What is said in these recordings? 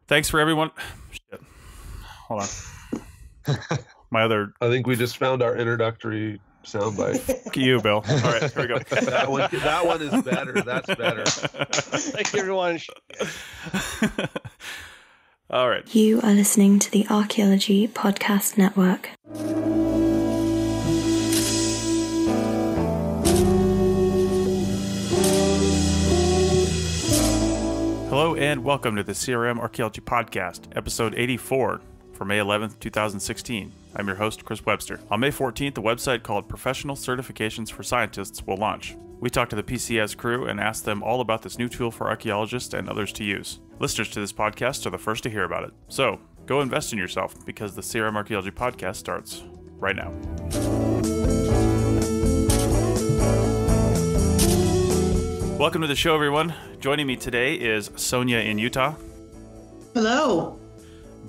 Thanks for everyone. Shit. Hold on. I think we just found our introductory soundbite. Fuck you, Bill. All right, here we go. That one is better. That's better. Thank you, everyone. All right. You are listening to the Archaeology Podcast Network. Hello and welcome to the CRM Archaeology Podcast, episode 84 for May 11th, 2016. I'm your host, Chris Webster. On May 14th, the website called Professional Certifications for Scientists will launch. We talked to the PCS crew and asked them all about this new tool for archaeologists and others to use. Listeners to this podcast are the first to hear about it. So, go invest in yourself because the CRM Archaeology Podcast starts right now. Welcome to the show, everyone. Joining me today is Sonia in Utah. Hello.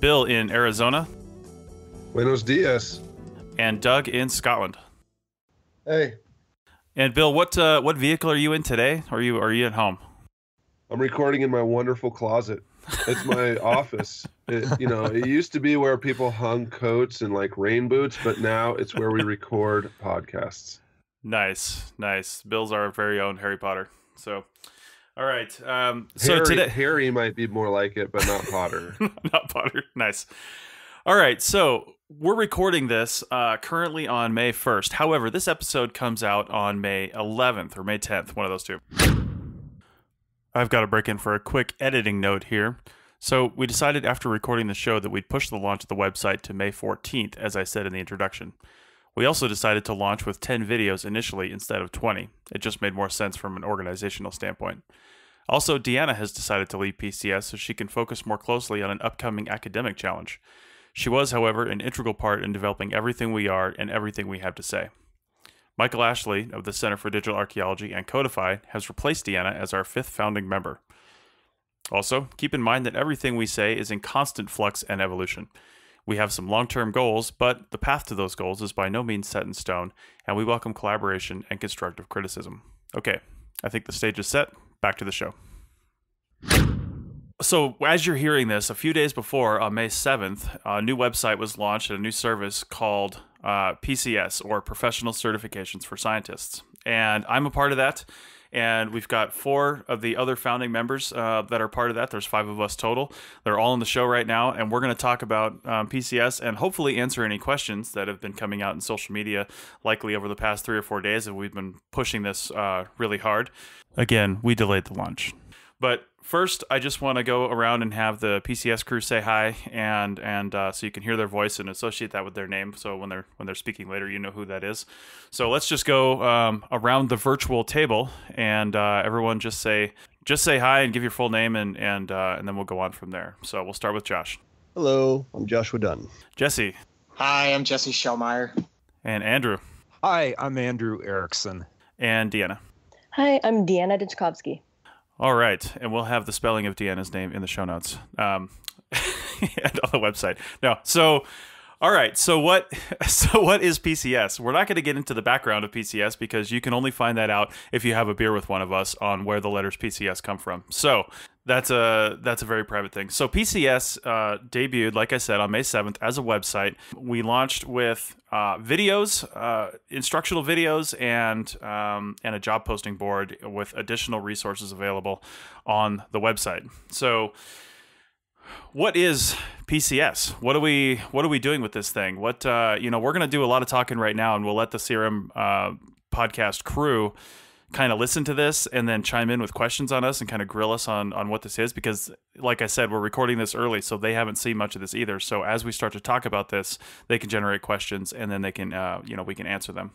Bill in Arizona. Buenos dias. And Doug in Scotland. Hey. And Bill, what vehicle are you in today? Are you at home? I'm recording in my wonderful closet. It's my office. It used to be where people hung coats and like rain boots, but now it's where we record podcasts. Nice. Bill's our very own Harry Potter. So, all right. Harry might be more like it, but not Potter. Not Potter. Nice. All right. So we're recording this currently on May 1st. However, this episode comes out on May 11th or May 10th, one of those two. I've got to break in for a quick editing note here. So we decided after recording the show that we'd push the launch of the website to May 14th, as I said in the introduction. We also decided to launch with 10 videos initially instead of 20. It just made more sense from an organizational standpoint. Also, Deanna has decided to leave PCS so she can focus more closely on an upcoming academic challenge. She was, however, an integral part in developing everything we are and everything we have to say. Michael Ashley of the Center for Digital Archaeology and Codify has replaced Deanna as our 5th founding member. Also, keep in mind that everything we say is in constant flux and evolution. We have some long-term goals, but the path to those goals is by no means set in stone, and we welcome collaboration and constructive criticism. Okay, I think the stage is set. Back to the show. So, as you're hearing this, a few days before, on May 7th, a new website was launched and a new service called PCS, or Professional Certifications for Scientists. And I'm a part of that. And we've got 4 of the other founding members that are part of that. There's 5 of us total. They're all in the show right now. And we're going to talk about PCS and hopefully answer any questions that have been coming out in social media, likely over the past 3 or 4 days that we've been pushing this really hard. Again, we delayed the launch. But first, I just want to go around and have the PCS crew say hi, and so you can hear their voice and associate that with their name. So when they're speaking later, you know who that is. So let's just go around the virtual table, and everyone just say hi and give your full name, and then we'll go on from there. So we'll start with Josh. Hello, I'm Joshua Dunn. Jesse. Hi, I'm Jesse Schellmeyer. And Andrew. Hi, I'm Andrew Erickson. And Deanna. Hi, I'm Deanna Dichkovsky. All right, and we'll have the spelling of Deanna's name in the show notes and on the website. No, so all right, so what is PCS? We're not going to get into the background of PCS because you can only find that out if you have a beer with one of us on where the letters PCS come from. So that's a very private thing. So PCS debuted, like I said, on May 7th as a website. We launched with videos, instructional videos, and a job posting board with additional resources available on the website. So what is PCS? What are we doing with this thing? We're going to do a lot of talking right now, and we'll let the CRM podcast crew kind of listen to this and then chime in with questions on us and kind of grill us on what this is, because like I said, we're recording this early, so they haven't seen much of this either. So as we start to talk about this, they can generate questions and then they can, we can answer them.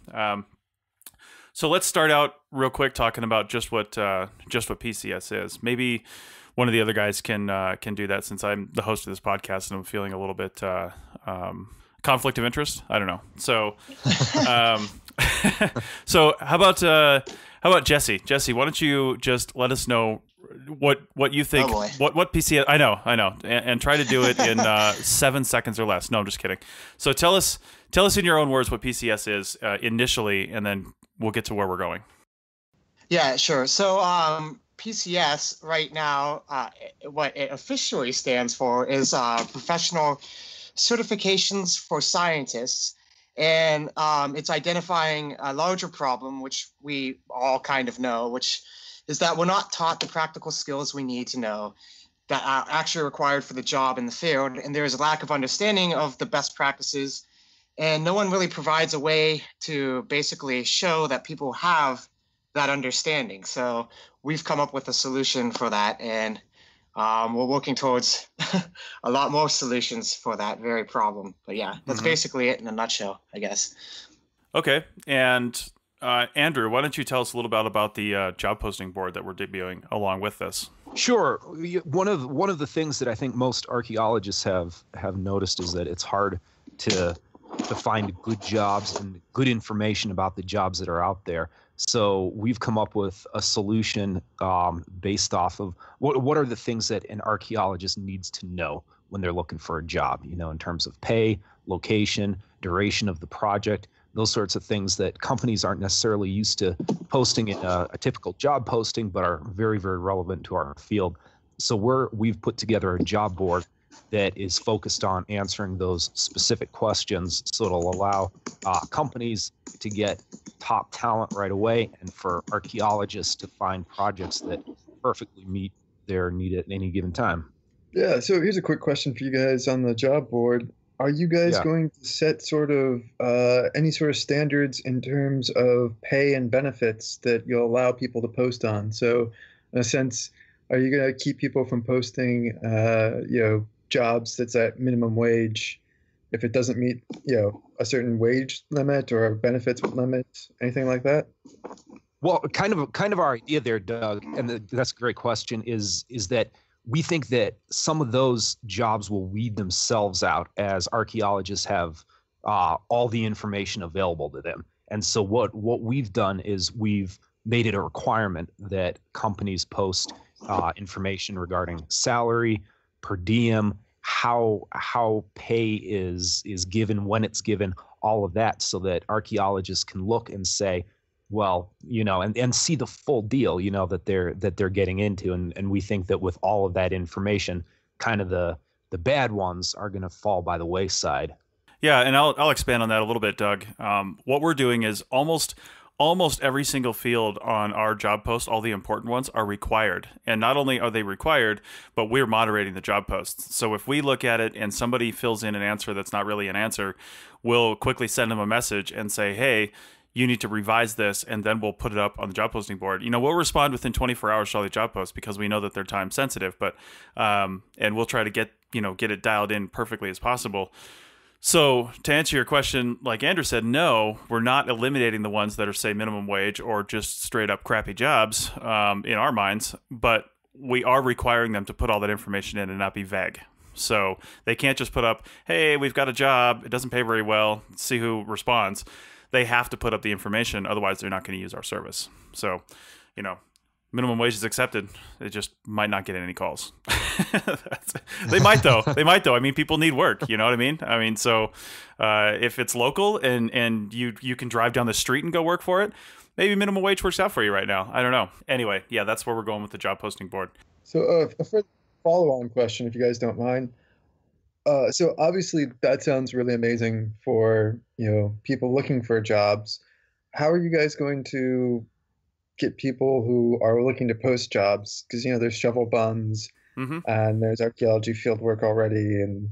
So let's start out real quick talking about just what PCS is. Maybe one of the other guys can do that, since I'm the host of this podcast and I'm feeling a little bit conflict of interest. I don't know. So, so how about Jesse? Jesse, why don't you just let us know what you think? Oh, what PCS? I know, and try to do it in 7 seconds or less. No, I'm just kidding. So tell us in your own words what PCS is initially, and then we'll get to where we're going. Yeah, sure. So PCS right now, what it officially stands for is Professional Certifications for Scientists. And it's identifying a larger problem, which we all kind of know, which is that we're not taught the practical skills we need to know that are actually required for the job in the field. And there is a lack of understanding of the best practices. And no one really provides a way to basically show that people have that understanding. So we've come up with a solution for that. And we're working towards a lot more solutions for that very problem. But yeah, that's basically it in a nutshell, I guess. Okay. And Andrew, why don't you tell us a little bit about the job posting board that we're debuting along with this? Sure. One of the things that I think most archaeologists have noticed is that it's hard to find good jobs and good information about the jobs that are out there. So we've come up with a solution based off of what are the things that an archaeologist needs to know when they're looking for a job, in terms of pay, location, duration of the project, those sorts of things that companies aren't necessarily used to posting in a typical job posting, but are very, very relevant to our field. So we've put together a job board that is focused on answering those specific questions, so it'll allow companies to get top talent right away, and for archaeologists to find projects that perfectly meet their need at any given time. Yeah, so here's a quick question for you guys on the job board. Are you guys going to set sort of any sort of standards in terms of pay and benefits that you'll allow people to post on? So in a sense, are you going to keep people from posting, jobs that's at minimum wage if it doesn't meet, a certain wage limit or a benefits limit, anything like that? Well, kind of our idea there, Doug, and that's a great question, is that we think that some of those jobs will weed themselves out as archaeologists have all the information available to them. And so what we've done is we've made it a requirement that companies post information regarding salary, per diem, how pay is given, when it's given, all of that, so that archaeologists can look and say, well, and see the full deal, that they're getting into. And we think that with all of that information, kind of the bad ones are going to fall by the wayside. Yeah, and I'll expand on that a little bit, Doug. What we're doing is almost every single field on our job post, all the important ones, are required. And not only are they required, but we're moderating the job posts. So if we look at it and somebody fills in an answer that's not really an answer, we'll quickly send them a message and say, hey, you need to revise this, and then we'll put it up on the job posting board. We'll respond within 24 hours to all the job posts because we know that they're time sensitive, but and we'll try to get it dialed in perfectly as possible. So to answer your question, like Andrew said, no, we're not eliminating the ones that are, say, minimum wage or just straight up crappy jobs in our minds, but we are requiring them to put all that information in and not be vague. So they can't just put up, hey, we've got a job, it doesn't pay very well, see who responds. They have to put up the information, otherwise they're not going to use our service. So, minimum wage is accepted. They just might not get any calls. They might though. I mean, people need work. You know what I mean? So if it's local and you can drive down the street and go work for it, maybe minimum wage works out for you right now. I don't know. Anyway, yeah, that's where we're going with the job posting board. So a further follow-on question, if you guys don't mind. So obviously that sounds really amazing for, people looking for jobs. How are you guys going to get people who are looking to post jobs? Because, there's shovel bums and there's archaeology field work already. And,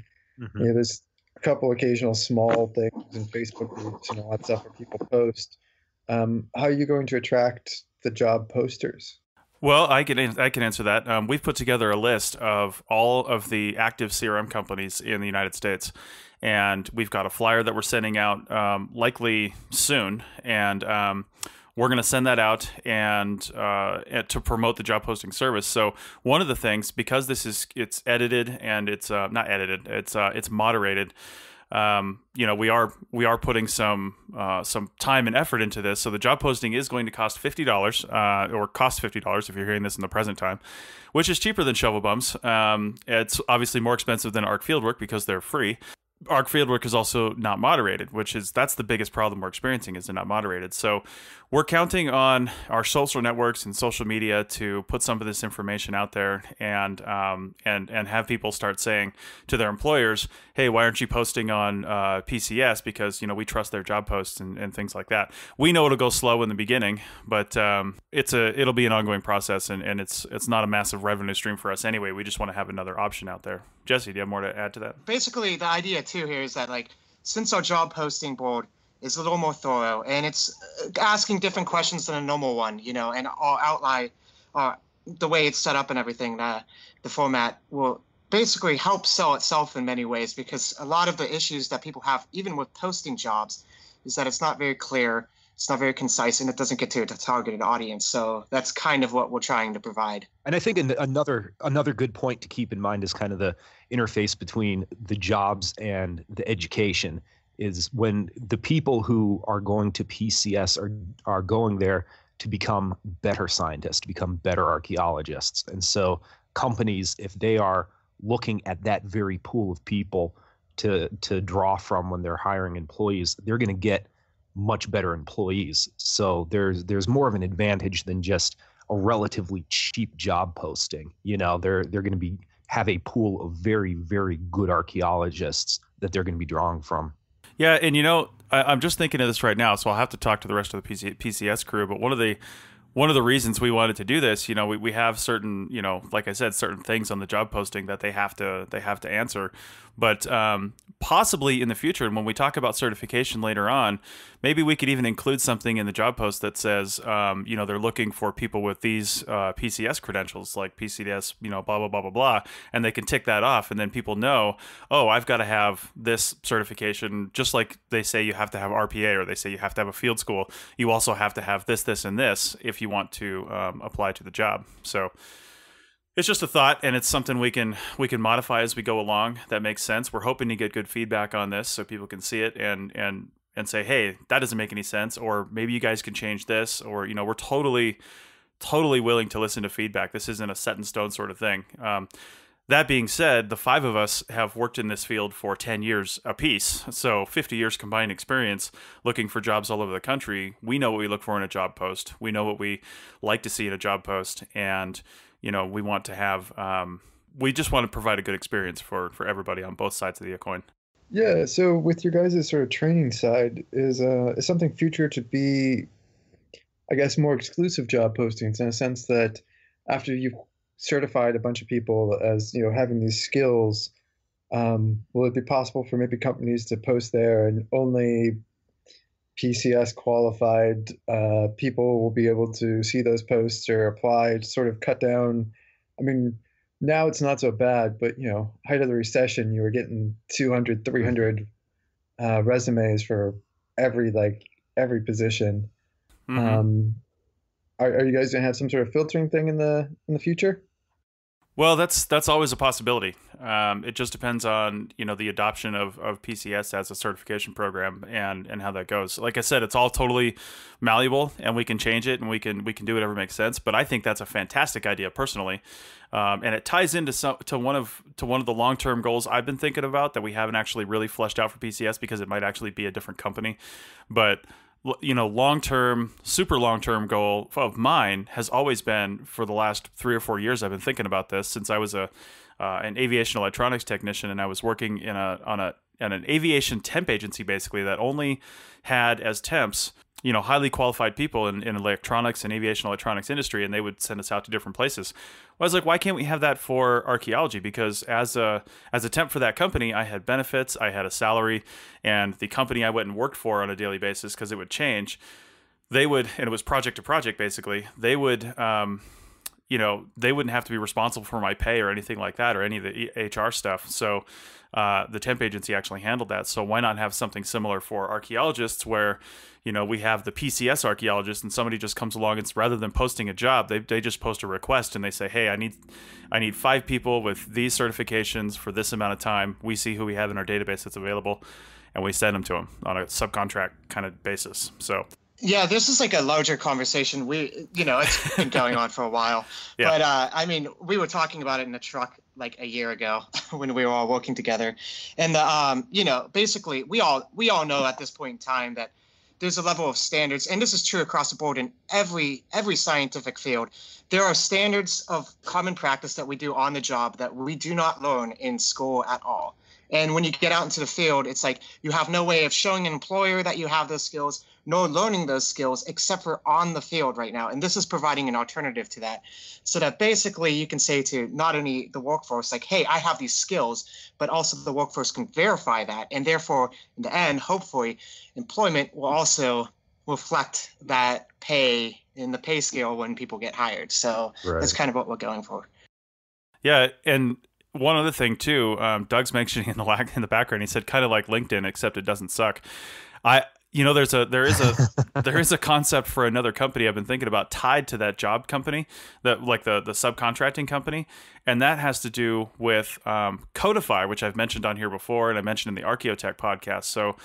there's a couple occasional small things in Facebook groups and all that stuff where people post. How are you going to attract the job posters? Well, I can answer that. We've put together a list of all of the active CRM companies in the United States, and we've got a flyer that we're sending out likely soon, and we're going to send that out and to promote the job posting service. So one of the things, because it's edited and it's not edited, it's moderated. We are putting some time and effort into this. So the job posting is going to cost $50, or cost $50 if you're hearing this in the present time, which is cheaper than shovel bums. It's obviously more expensive than ARC fieldwork because they're free. Arc Fieldwork is also not moderated, that's the biggest problem we're experiencing, is they're not moderated. So we're counting on our social networks and social media to put some of this information out there and have people start saying to their employers, hey, why aren't you posting on PCS? Because, we trust their job posts and things like that. We know it'll go slow in the beginning, but it'll be an ongoing process, and it's not a massive revenue stream for us anyway. We just want to have another option out there. Jesse, do you have more to add to that? Basically, the idea too here is that, like, since our job posting board is a little more thorough and it's asking different questions than a normal one, and I'll outline the way it's set up and everything, the format will basically help sell itself in many ways, because a lot of the issues that people have, even with posting jobs, is that it's not very clear, it's not very concise, and it doesn't get to a targeted audience. So that's kind of what we're trying to provide. And I think another good point to keep in mind is kind of the interface between the jobs and the education, is when the people who are going to PCS are going there to become better scientists, to become better archaeologists. And so companies, if they are looking at that very pool of people to draw from when they're hiring employees, they're going to get much better employees. So there's more of an advantage than just a relatively cheap job posting. They're going to have a pool of very, very good archaeologists that they're going to be drawing from. Yeah, and I'm just thinking of this right now, so I'll have to talk to the rest of the PCS crew. But one of the reasons we wanted to do this, we have certain, like I said, certain things on the job posting that they have to answer. But possibly in the future, and when we talk about certification later on, maybe we could even include something in the job post that says, they're looking for people with these PCS credentials, like PCS, blah, blah, blah, blah, blah. And they can tick that off. And then people know, oh, I've got to have this certification, just like they say you have to have RPA, or they say you have to have a field school. You also have to have this, this, and this if you want to apply to the job. So it's just a thought, and it's something we can modify as we go along. That makes sense. We're hoping to get good feedback on this so people can see it and say, hey, that doesn't make any sense, or maybe you guys can change this, or we're totally willing to listen to feedback. This isn't a set in stone sort of thing. That being said, the 5 of us have worked in this field for 10 years apiece, so 50 years combined experience looking for jobs all over the country. We know what we look for in a job post. We know what we like to see in a job post, and we want to have, we just want to provide a good experience for everybody on both sides of the coin. Yeah, so with your guys' sort of training side, is something future to be, I guess, more exclusive job postings, in a sense that after you've certified a bunch of people as, having these skills, will it be possible for maybe companies to post there and only PCS qualified people will be able to see those posts or apply, to sort of cut down? I mean, now it's not so bad, but height of the recession, you were getting 200, 300 resumes for every position. Mm-hmm. Are you guys gonna have some sort of filtering thing in the future? Well, that's always a possibility. It just depends on the adoption of PCS as a certification program and how that goes. Like I said, it's all totally malleable, and we can change it, and we can do whatever makes sense. But I think that's a fantastic idea personally, and it ties into one of the long-term goals I've been thinking about that we haven't actually really fleshed out for PCS, because it might actually be a different company, but super long-term goal of mine has always been, for the last 3 or 4 years, I've been thinking about this since I was an aviation electronics technician, and I was working in an aviation temp agency, basically, that only had as temps highly qualified people in electronics and aviation electronics industry, and they would send us out to different places. Well, I was like, why can't we have that for archaeology? Because as a temp for that company, I had benefits, I had a salary, and the company I went and worked for on a daily basis, because it would change, and it was project to project, basically, they would, they wouldn't have to be responsible for my pay or anything like that, or any of the HR stuff. So the temp agency actually handled that. So why not have something similar for archaeologists, where we have the PCS archaeologist, and somebody just comes along, and rather than posting a job, they just post a request, and they say, hey, I need 5 people with these certifications for this amount of time. We see who we have in our database that's available, and we send them to them on a subcontract kind of basis. So Yeah, this is like a larger conversation. It's been going on for a while. Yeah. But I mean, we were talking about it in the truck like a year ago when we were all working together. And basically we all know at this point in time that there's a level of standards, and this is true across the board in every scientific field. There are standards of common practice that we do on the job that we do not learn in school at all. And when you get out into the field, it's like you have no way of showing an employer that you have those skills, nor learning those skills except for on the field right now. And this is providing an alternative to that, so that basically you can say to not only the workforce, like, hey, I have these skills, but also the workforce can verify that. And therefore, in the end, hopefully, employment will also reflect that pay in the pay scale when people get hired. So That's kind of what we're going for. Yeah, and one other thing too, Doug's mentioning in the background, he said kind of like LinkedIn, except it doesn't suck. There is a concept for another company I've been thinking about tied to that job company, the subcontracting company, and that has to do with Codify, which I've mentioned on here before, and I mentioned in the Archaeotech podcast. So,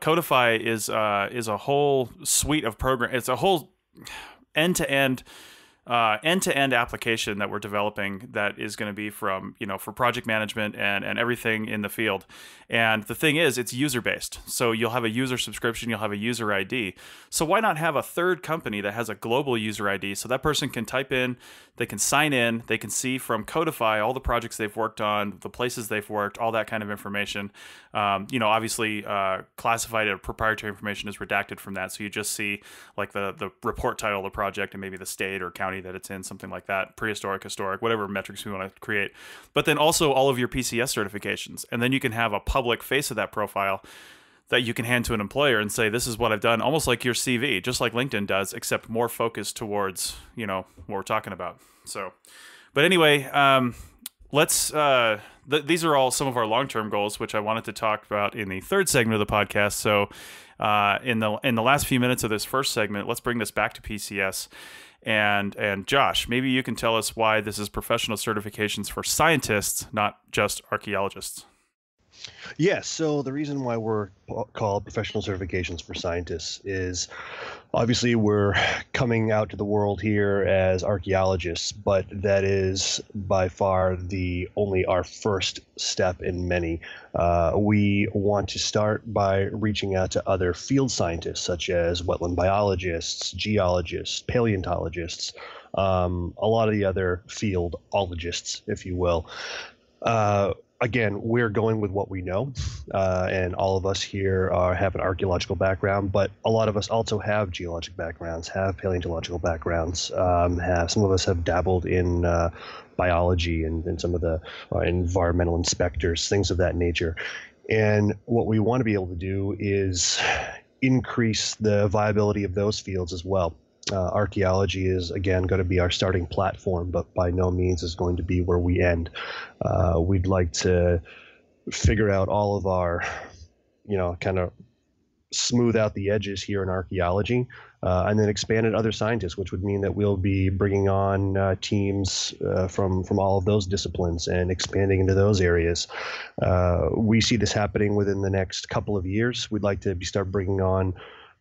Codify is a whole suite of program. It's a whole end-to-end application that we're developing that is going to be from, for project management and everything in the field. And the thing is, it's user-based. So you'll have a user subscription, you'll have a user ID. So why not have a third company that has a global user ID so that person can type in, they can sign in, they can see from Codify all the projects they've worked on, the places they've worked, all that kind of information. Obviously classified or proprietary information is redacted from that. So you just see like the report title of the project and maybe the state or county that it's in, something like that, prehistoric, historic, whatever metrics we want to create. But then also all of your PCS certifications. And then you can have a public face of that profile that you can hand to an employer and say, this is what I've done, almost like your CV, just like LinkedIn does, except more focused towards, what we're talking about. So, but anyway, these are all some of our long-term goals, which I wanted to talk about in the third segment of the podcast. So in the last few minutes of this first segment, let's bring this back to PCS. And Josh, maybe you can tell us why this is professional certifications for scientists, not just archaeologists. Yes, so the reason why we're called professional certifications for scientists is obviously we're coming out to the world here as archaeologists, but that is by far only our first step in many. We want to start by reaching out to other field scientists such as wetland biologists, geologists, paleontologists, a lot of the other fieldologists, if you will. Again, we're going with what we know, and all of us here have an archaeological background, but a lot of us also have geologic backgrounds, have paleontological backgrounds, some of us have dabbled in biology and some of the environmental inspectors, things of that nature. And what we want to be able to do is increase the viability of those fields as well. Archaeology is, again, going to be our starting platform, but by no means is going to be where we end. We'd like to figure out all of our, kind of smooth out the edges here in archaeology, and then expand it other scientists, which would mean that we'll be bringing on teams from all of those disciplines and expanding into those areas. We see this happening within the next couple of years. We'd like to start bringing on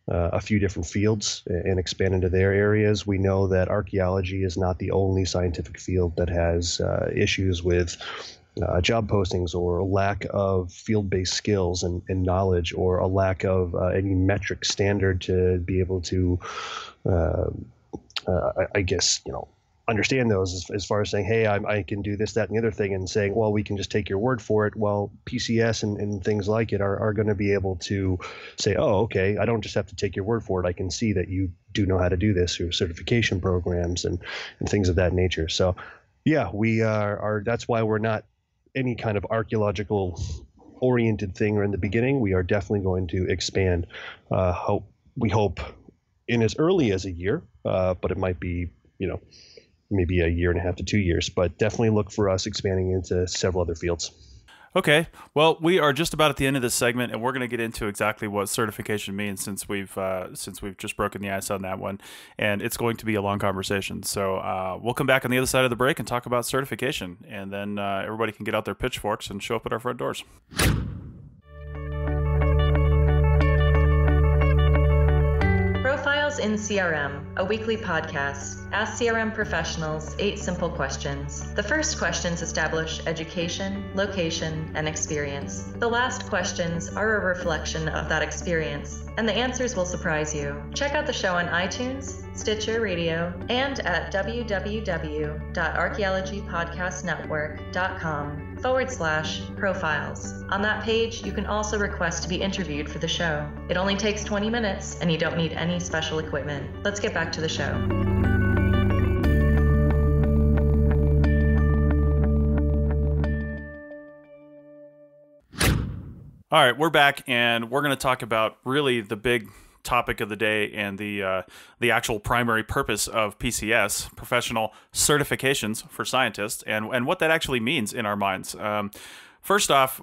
a few different fields and expand into their areas. We know that archaeology is not the only scientific field that has issues with job postings or lack of field-based skills and knowledge, or a lack of any metric standard to be able to, understand those as far as saying, hey, I can do this, that, and the other thing, and saying, well, we can just take your word for it. Well, PCS and things like it are going to be able to say, oh, okay, I don't just have to take your word for it. I can see that you do know how to do this through certification programs and things of that nature. So, yeah, we are. That's why we're not any kind of archaeological oriented thing or in the beginning. We are definitely going to expand. We hope in as early as a year, but it might be, maybe a year and a half to 2 years, but definitely look for us expanding into several other fields. Okay. Well, we are just about at the end of this segment, and we're going to get into exactly what certification means since we've just broken the ice on that one, and it's going to be a long conversation. So we'll come back on the other side of the break and talk about certification, and then everybody can get out their pitchforks and show up at our front doors. Profiles in CRM, a weekly podcast. Ask CRM professionals 8 simple questions. The first questions establish education, location, and experience. The last questions are a reflection of that experience, and the answers will surprise you. Check out the show on iTunes, Stitcher Radio, and at www.archaeologypodcastnetwork.com/profiles. On that page, you can also request to be interviewed for the show. It only takes 20 minutes, and you don't need any special equipment. Let's get back to the show. All right, we're back, and we're going to talk about really the big topic of the day and the actual primary purpose of PCS, professional certifications for scientists, and what that actually means in our minds. First off,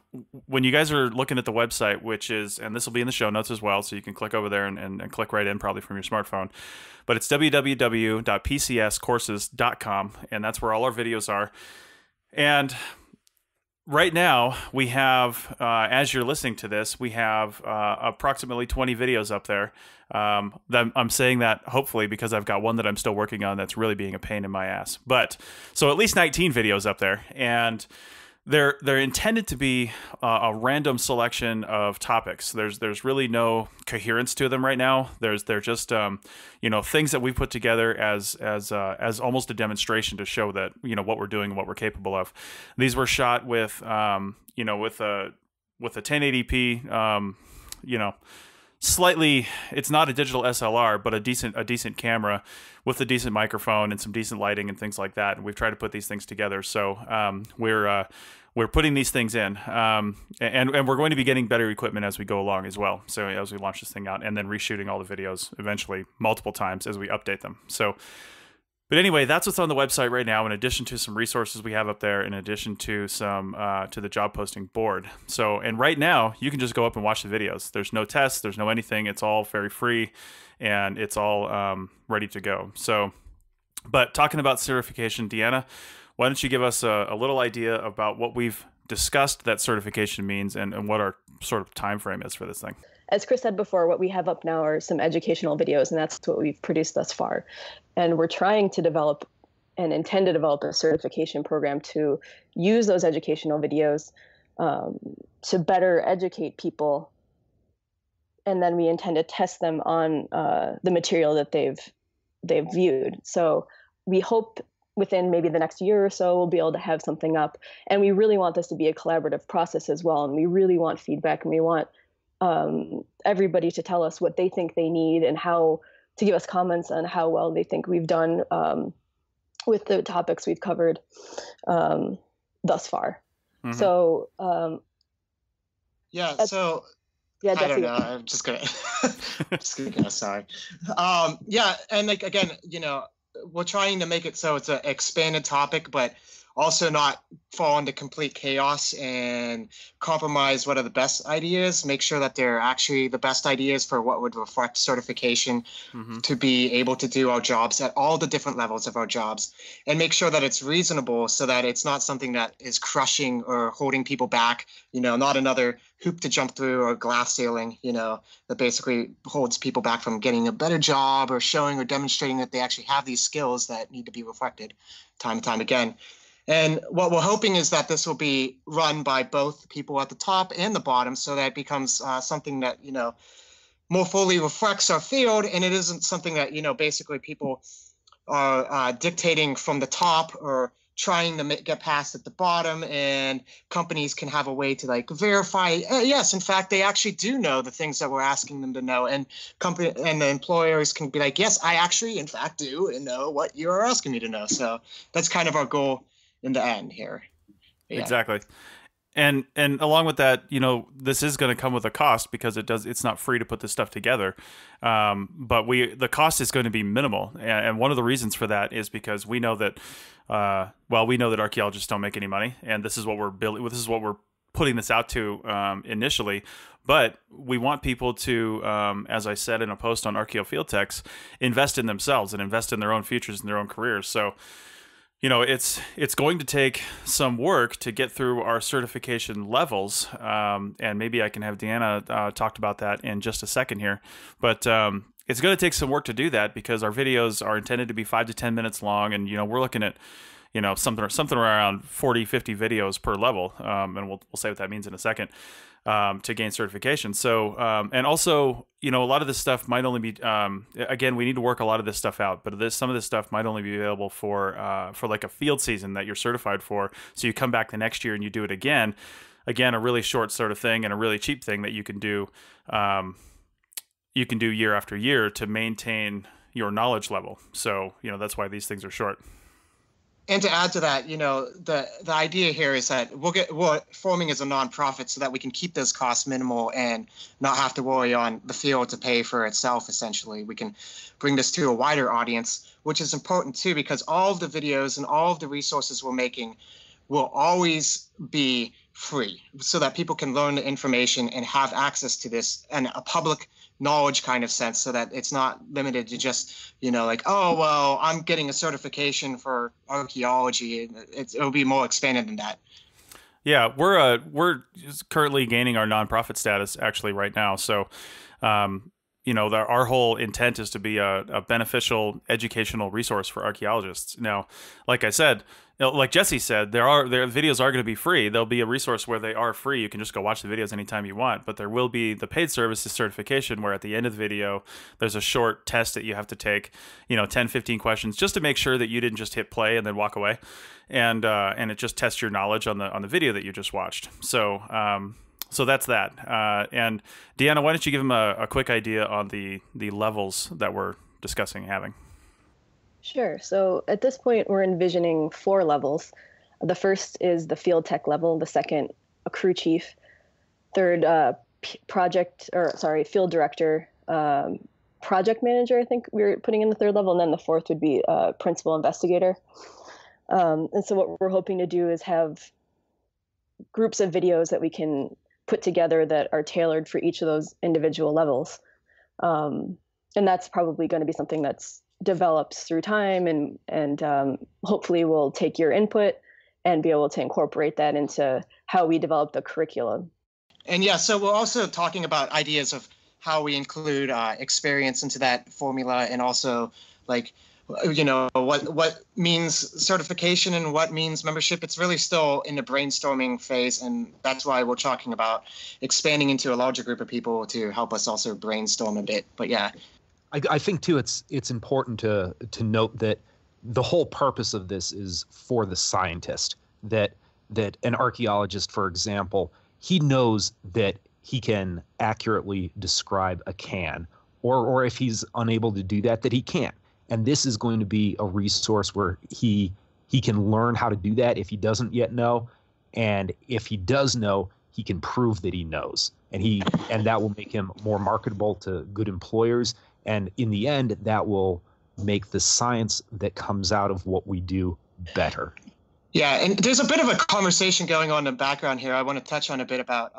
when you guys are looking at the website, which is, and this will be in the show notes as well, so you can click over there and click right in probably from your smartphone, but it's www.pcscourses.com, and that's where all our videos are. And right now, we have, as you're listening to this, we have approximately 20 videos up there. I'm saying that hopefully because I've got one that I'm still working on that's really being a pain in my ass. But so at least 19 videos up there, and they're intended to be a random selection of topics. There's really no coherence to them right now. They're just things that we put together as almost a demonstration to show that what we're doing and what we're capable of. These were shot with with a 1080p slightly, it's not a digital SLR, but a decent camera with a decent microphone and some decent lighting and things like that. And we've tried to put these things together. So we're putting these things in, and we're going to be getting better equipment as we go along as well. So as we launch this thing out, and then reshooting all the videos eventually multiple times as we update them. So, but anyway, that's what's on the website right now, in addition to some resources we have up there, in addition to some to the job posting board. So, and right now you can just go up and watch the videos. There's no tests, there's no anything. It's all very free, and it's all ready to go. So, but talking about certification, Deanna, why don't you give us a little idea about what we've discussed that certification means, and what our sort of time frame is for this thing? As Chris said before, what we have up now are some educational videos, and that's what we've produced thus far. And we're trying to develop and intend to develop a certification program to use those educational videos to better educate people. And then we intend to test them on the material that they've viewed. So we hope within maybe the next year or so, we'll be able to have something up. And we really want this to be a collaborative process as well. And we really want feedback, and we want everybody to tell us what they think they need, and how to give us comments on how well they think we've done with the topics we've covered thus far. Mm-hmm. So yeah, yeah, I don't know. I'm just gonna go. Sorry. Yeah, and like again, we're trying to make it so it's an expanded topic, but also not fall into complete chaos and compromise what are the best ideas. Make sure that they're actually the best ideas for what would reflect certification to be able to do our jobs at all the different levels of our jobs, and make sure that it's reasonable so that it's not something that is crushing or holding people back, not another hoop to jump through or glass ceiling, that basically holds people back from getting a better job or showing or demonstrating that they actually have these skills that need to be reflected time and time again. And what we're hoping is that this will be run by both people at the top and the bottom, so that it becomes something that, more fully reflects our field, and it isn't something that, basically people are dictating from the top or trying to get past at the bottom, and companies can have a way to verify, yes, in fact, they actually do know the things that we're asking them to know, and the employers can be like, yes, I actually, in fact, do and know what you're asking me to know. So that's kind of our goal in the end here. Yeah. Exactly. And along with that, this is going to come with a cost, because it's not free to put this stuff together. But the cost is going to be minimal. And one of the reasons for that is because we know that, we know that archaeologists don't make any money, and this is what we're building. This is what we're putting this out to initially. But we want people to, as I said in a post on Archaeo Field Techs, invest in themselves and invest in their own futures and their own careers. So, it's going to take some work to get through our certification levels, and maybe I can have Deanna talk about that in just a second here. But it's going to take some work to do that because our videos are intended to be 5 to 10 minutes long, and we're looking at something around 40, 50 videos per level, and we'll say what that means in a second, to gain certification. So and also a lot of this stuff might only be again, we need to work a lot of this stuff out, but some of this stuff might only be available for like a field season that you're certified for. So you come back the next year and you do it again, a really short sort of thing and a really cheap thing that you can do year after year to maintain your knowledge level. So that's why these things are short. And to add to that, the idea here is that we're forming as a nonprofit so that we can keep those costs minimal and not have to worry on the field to pay for itself. Essentially, we can bring this to a wider audience, which is important too, because all of the videos and all of the resources we're making will always be free, so that people can learn the information and have access to this in a public knowledge kind of sense, so that it's not limited to just like, oh well, I'm getting a certification for archaeology. It'll be more expanded than that. Yeah, we're currently gaining our nonprofit status actually right now. So our whole intent is to be a beneficial educational resource for archaeologists. Now, like I said, like Jesse said, their videos are going to be free. There'll be a resource where they are free. You can just go watch the videos anytime you want. But there will be the paid services certification, where at the end of the video, there's a short test that you have to take, 10, 15 questions, just to make sure that you didn't just hit play and then walk away, and it just tests your knowledge on the video that you just watched. So that's that. And Deanna, why don't you give them a quick idea on the levels that we're discussing having? Sure. So at this point, we're envisioning 4 levels. The first is the field tech level. The second, a crew chief. Third, field director, project manager. I think we're putting in the 3rd level, and then the 4th would be principal investigator. And so what we're hoping to do is have groups of videos that we can put together that are tailored for each of those individual levels. And that's probably going to be something that's develops through time, and hopefully we'll take your input and be able to incorporate that into how we develop the curriculum. And yeah, so we're also talking about ideas of how we include experience into that formula, and also like what means certification and what means membership. It's really still in the brainstorming phase, and that's why we're talking about expanding into a larger group of people to help us also brainstorm a bit. But yeah, I think too it's important to note that the whole purpose of this is for the scientist, that an archaeologist, for example, he knows that he can accurately describe a can, or if he's unable to do that he can't. And this is going to be a resource where he can learn how to do that if he doesn't yet know, and if he does know, he can prove that he knows, and that will make him more marketable to good employers. And in the end, that will make the science that comes out of what we do better. Yeah, and there's a bit of a conversation going on in the background here I want to touch on a bit about,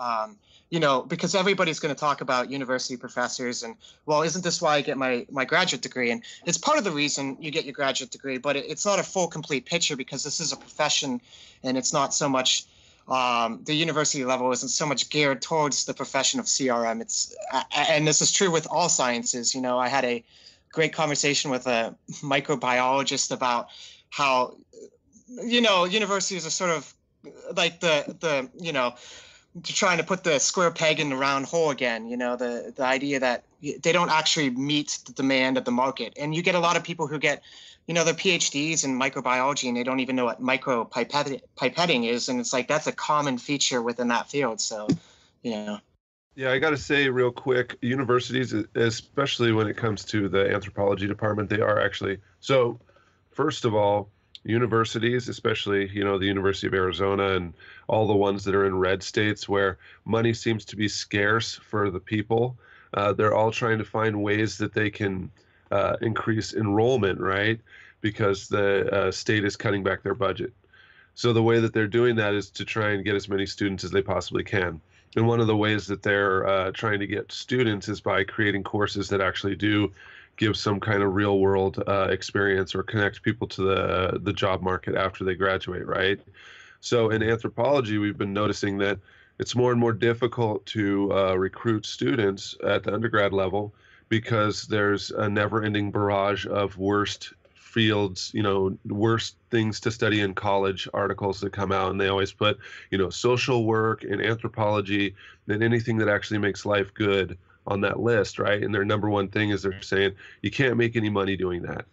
because everybody's going to talk about university professors and, well, isn't this why I get my graduate degree? And it's part of the reason you get your graduate degree, but it's not a full, complete picture, because this is a profession, and it's not so much the university level isn't so much geared towards the profession of CRM. And this is true with all sciences. I had a great conversation with a microbiologist about how, universities are sort of like the trying to put the square peg in the round hole again. The idea that they don't actually meet the demand of the market. And you get a lot of people who get their PhDs in microbiology, and they don't even know what micropipetting is. And it's like, that's a common feature within that field. So, Yeah, I got to say real quick, universities, especially when it comes to the anthropology department, they are actually. So first of all, universities, especially, the University of Arizona and all the ones that are in red states where money seems to be scarce for the people, they're all trying to find ways that they can increase enrollment, right? Because the state is cutting back their budget. So the way that they're doing that is to try and get as many students as they possibly can. And one of the ways that they're trying to get students is by creating courses that actually do give some kind of real world experience or connect people to the job market after they graduate, right? So in anthropology, we've been noticing that it's more and more difficult to recruit students at the undergrad level because there's a never-ending barrage of worst fields, worst things to study in college articles that come out, and they always put, social work and anthropology and anything that actually makes life good on that list, right? And their number one thing is they're saying you can't make any money doing that.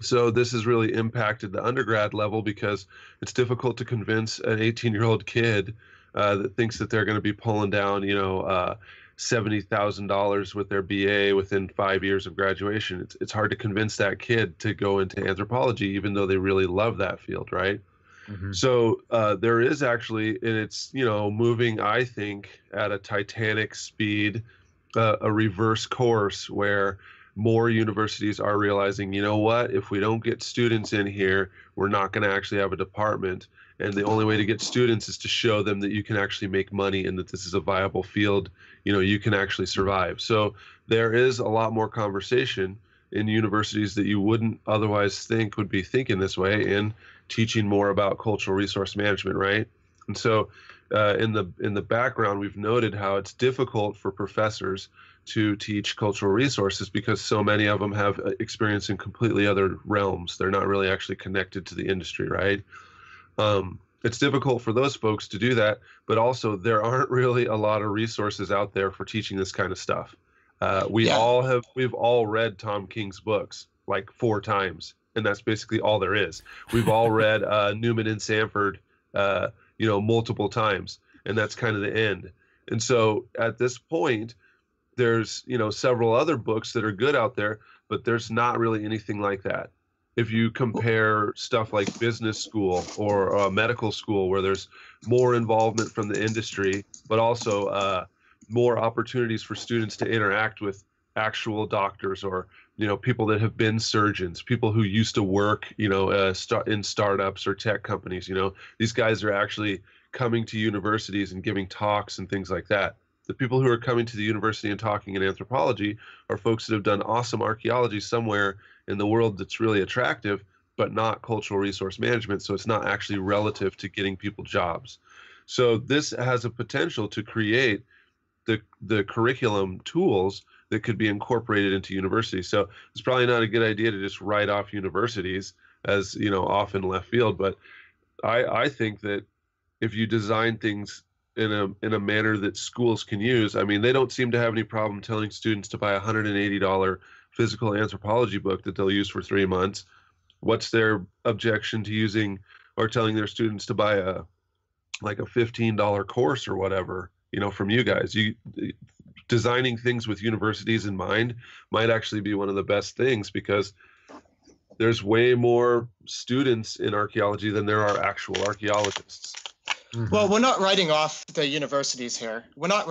So this has really impacted the undergrad level because it's difficult to convince an 18-year-old kid that thinks that they're going to be pulling down, $70,000 with their BA within 5 years of graduation. It's hard to convince that kid to go into anthropology, even though they really love that field, right? Mm-hmm. So there is actually, and it's, moving, I think, at a titanic speed, a reverse course where more universities are realizing, if we don't get students in here, we're not going to actually have a department. And the only way to get students is to show them that you can actually make money and that this is a viable field, you can actually survive. So there is a lot more conversation in universities that you wouldn't otherwise think would be thinking this way in teaching more about cultural resource management, right? And so in the background, we've noted how it's difficult for professors to teach cultural resources because so many of them have experience in completely other realms. They're not really actually connected to the industry, right? It's difficult for those folks to do that, but also there aren't really a lot of resources out there for teaching this kind of stuff. We've all read Tom King's books like 4 times, and that's basically all there is. We've all read Newman and Sanford, multiple times, and that's kind of the end. And so at this point, there's, several other books that are good out there, but there's not really anything like that. If you compare stuff like business school or medical school, where there's more involvement from the industry, but also more opportunities for students to interact with actual doctors or, people that have been surgeons, people who used to work, in startups or tech companies, these guys are actually coming to universities and giving talks and things like that. The people who are coming to the university and talking in anthropology are folks that have done awesome archaeology somewhere in the world that's really attractive, but not cultural resource management. So it's not actually relative to getting people jobs. So this has a potential to create the curriculum tools that could be incorporated into universities. So it's probably not a good idea to just write off universities as, off in left field. But I think that if you design things in a manner that schools can use, I mean, they don't seem to have any problem telling students to buy a $180 physical anthropology book that they'll use for 3 months. What's their objection to using or telling their students to buy a $15 course or whatever, from you guys? Designing things with universities in mind might actually be one of the best things, because there's way more students in archaeology than there are actual archaeologists. Mm-hmm. Well, we're not writing off the universities here. One of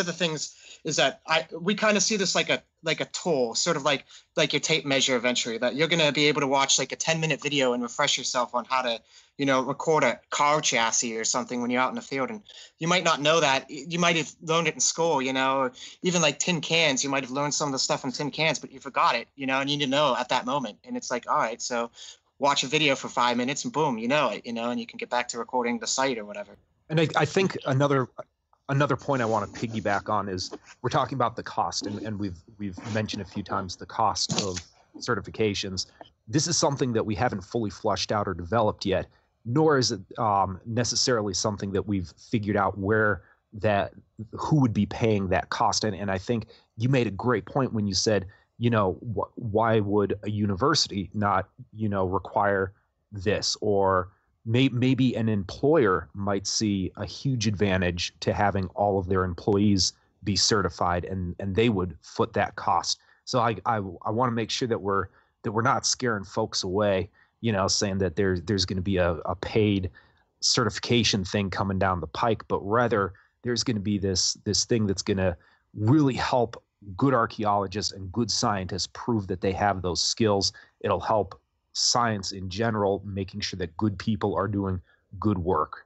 the things is that we kind of see this like a tool, sort of like your tape measure eventually, that you're going to be able to watch like a 10-minute video and refresh yourself on how to, record a car chassis or something when you're out in the field. And you might not know that. You might have learned it in school, or even like tin cans. You might have learned some of the stuff in tin cans, but you forgot it, and you need to know at that moment. And it's like, all right, so watch a video for 5 minutes and boom, you know it, and you can get back to recording the site or whatever. And I think another point I want to piggyback on is we're talking about the cost, and we've mentioned a few times the cost of certifications. This is something that we haven't fully flushed out or developed yet, nor is it necessarily something that we've figured out who would be paying that cost. And I think you made a great point when you said, why would a university not, require this? Or maybe an employer might see a huge advantage to having all of their employees be certified, and they would foot that cost. So I want to make sure that we're not scaring folks away, saying that there's going to be a paid certification thing coming down the pike, but rather there's going to be this thing that's going to really help good archaeologists and good scientists prove that they have those skills. It'll help science in general, making sure that good people are doing good work.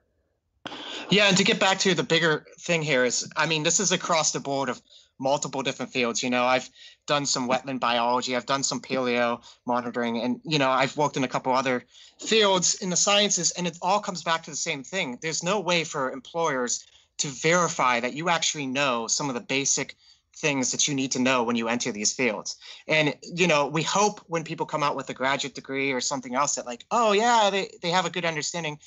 Yeah, and to get back to the bigger thing here is, this is across the board of multiple different fields. I've done some wetland biology, I've done some paleo monitoring, and, I've worked in a couple other fields in the sciences, and it all comes back to the same thing. There's no way for employers to verify that you actually know some of the basic things that you need to know when you enter these fields. And, we hope when people come out with a graduate degree or something else that like, oh yeah, they have a good understanding.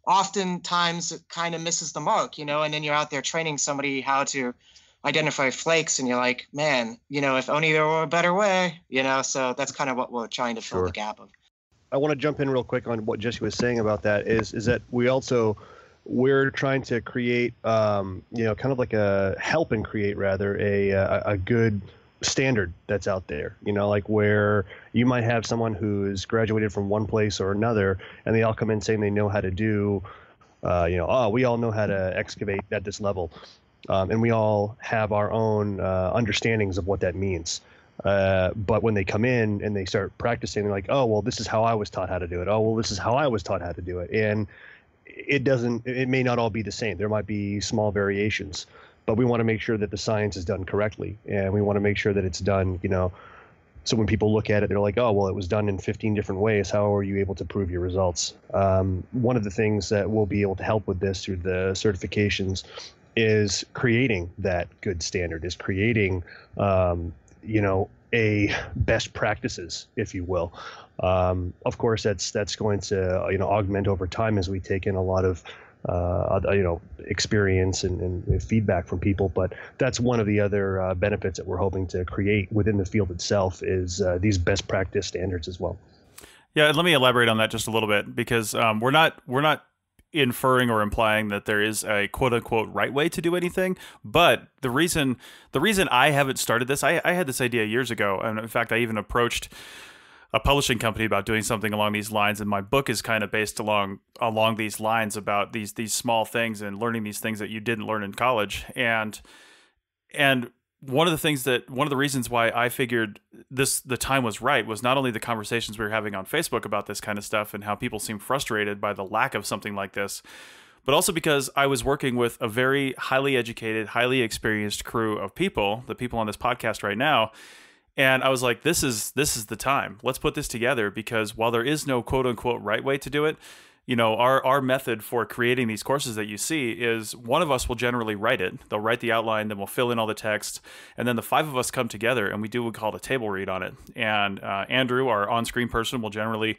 Oftentimes it kind of misses the mark, and then you're out there training somebody how to identify flakes and you're like, man, if only there were a better way, so that's kind of what we're trying to fill the gap of. I want to jump in real quick on what Jesse was saying about that is that we're trying to create, kind of like help and create rather a good standard that's out there, like where you might have someone who's graduated from one place or another and they all come in saying they know how to do, we all know how to excavate at this level. And we all have our own understandings of what that means. But when they come in and they start practicing, they're like, oh, well, this is how I was taught how to do it. Oh, well, this is how I was taught how to do it. And it may not all be the same. There might be small variations, but we want to make sure that the science is done correctly. And we want to make sure that it's done, so when people look at it, they're like, oh, well, it was done in 15 different ways. How are you able to prove your results? One of the things that we'll be able to help with this through the certifications is creating that good standard, is creating, a best practices, if you will. Of course, that's going to, augment over time as we take in a lot of, experience and feedback from people. But that's one of the other benefits that we're hoping to create within the field itself is these best practice standards as well. Yeah, let me elaborate on that just a little bit because we're not inferring or implying that there is a quote unquote right way to do anything. But the reason I haven't started this, I had this idea years ago. And in fact, I even approached a publishing company about doing something along these lines. And my book is kind of based along these lines about these small things and learning these things that you didn't learn in college. And one of the reasons why I figured the time was right was not only the conversations we were having on Facebook about this kind of stuff and how people seem frustrated by the lack of something like this, but also because I was working with a very highly educated, highly experienced crew of people, the people on this podcast right now. And I was like, this is the time. Let's put this together because while there is no quote unquote right way to do it, our method for creating these courses that you see is one of us will generally write it. They'll write the outline, then we'll fill in all the text. And then the five of us come together and we do what's called a table read on it. And Andrew, our on-screen person, will generally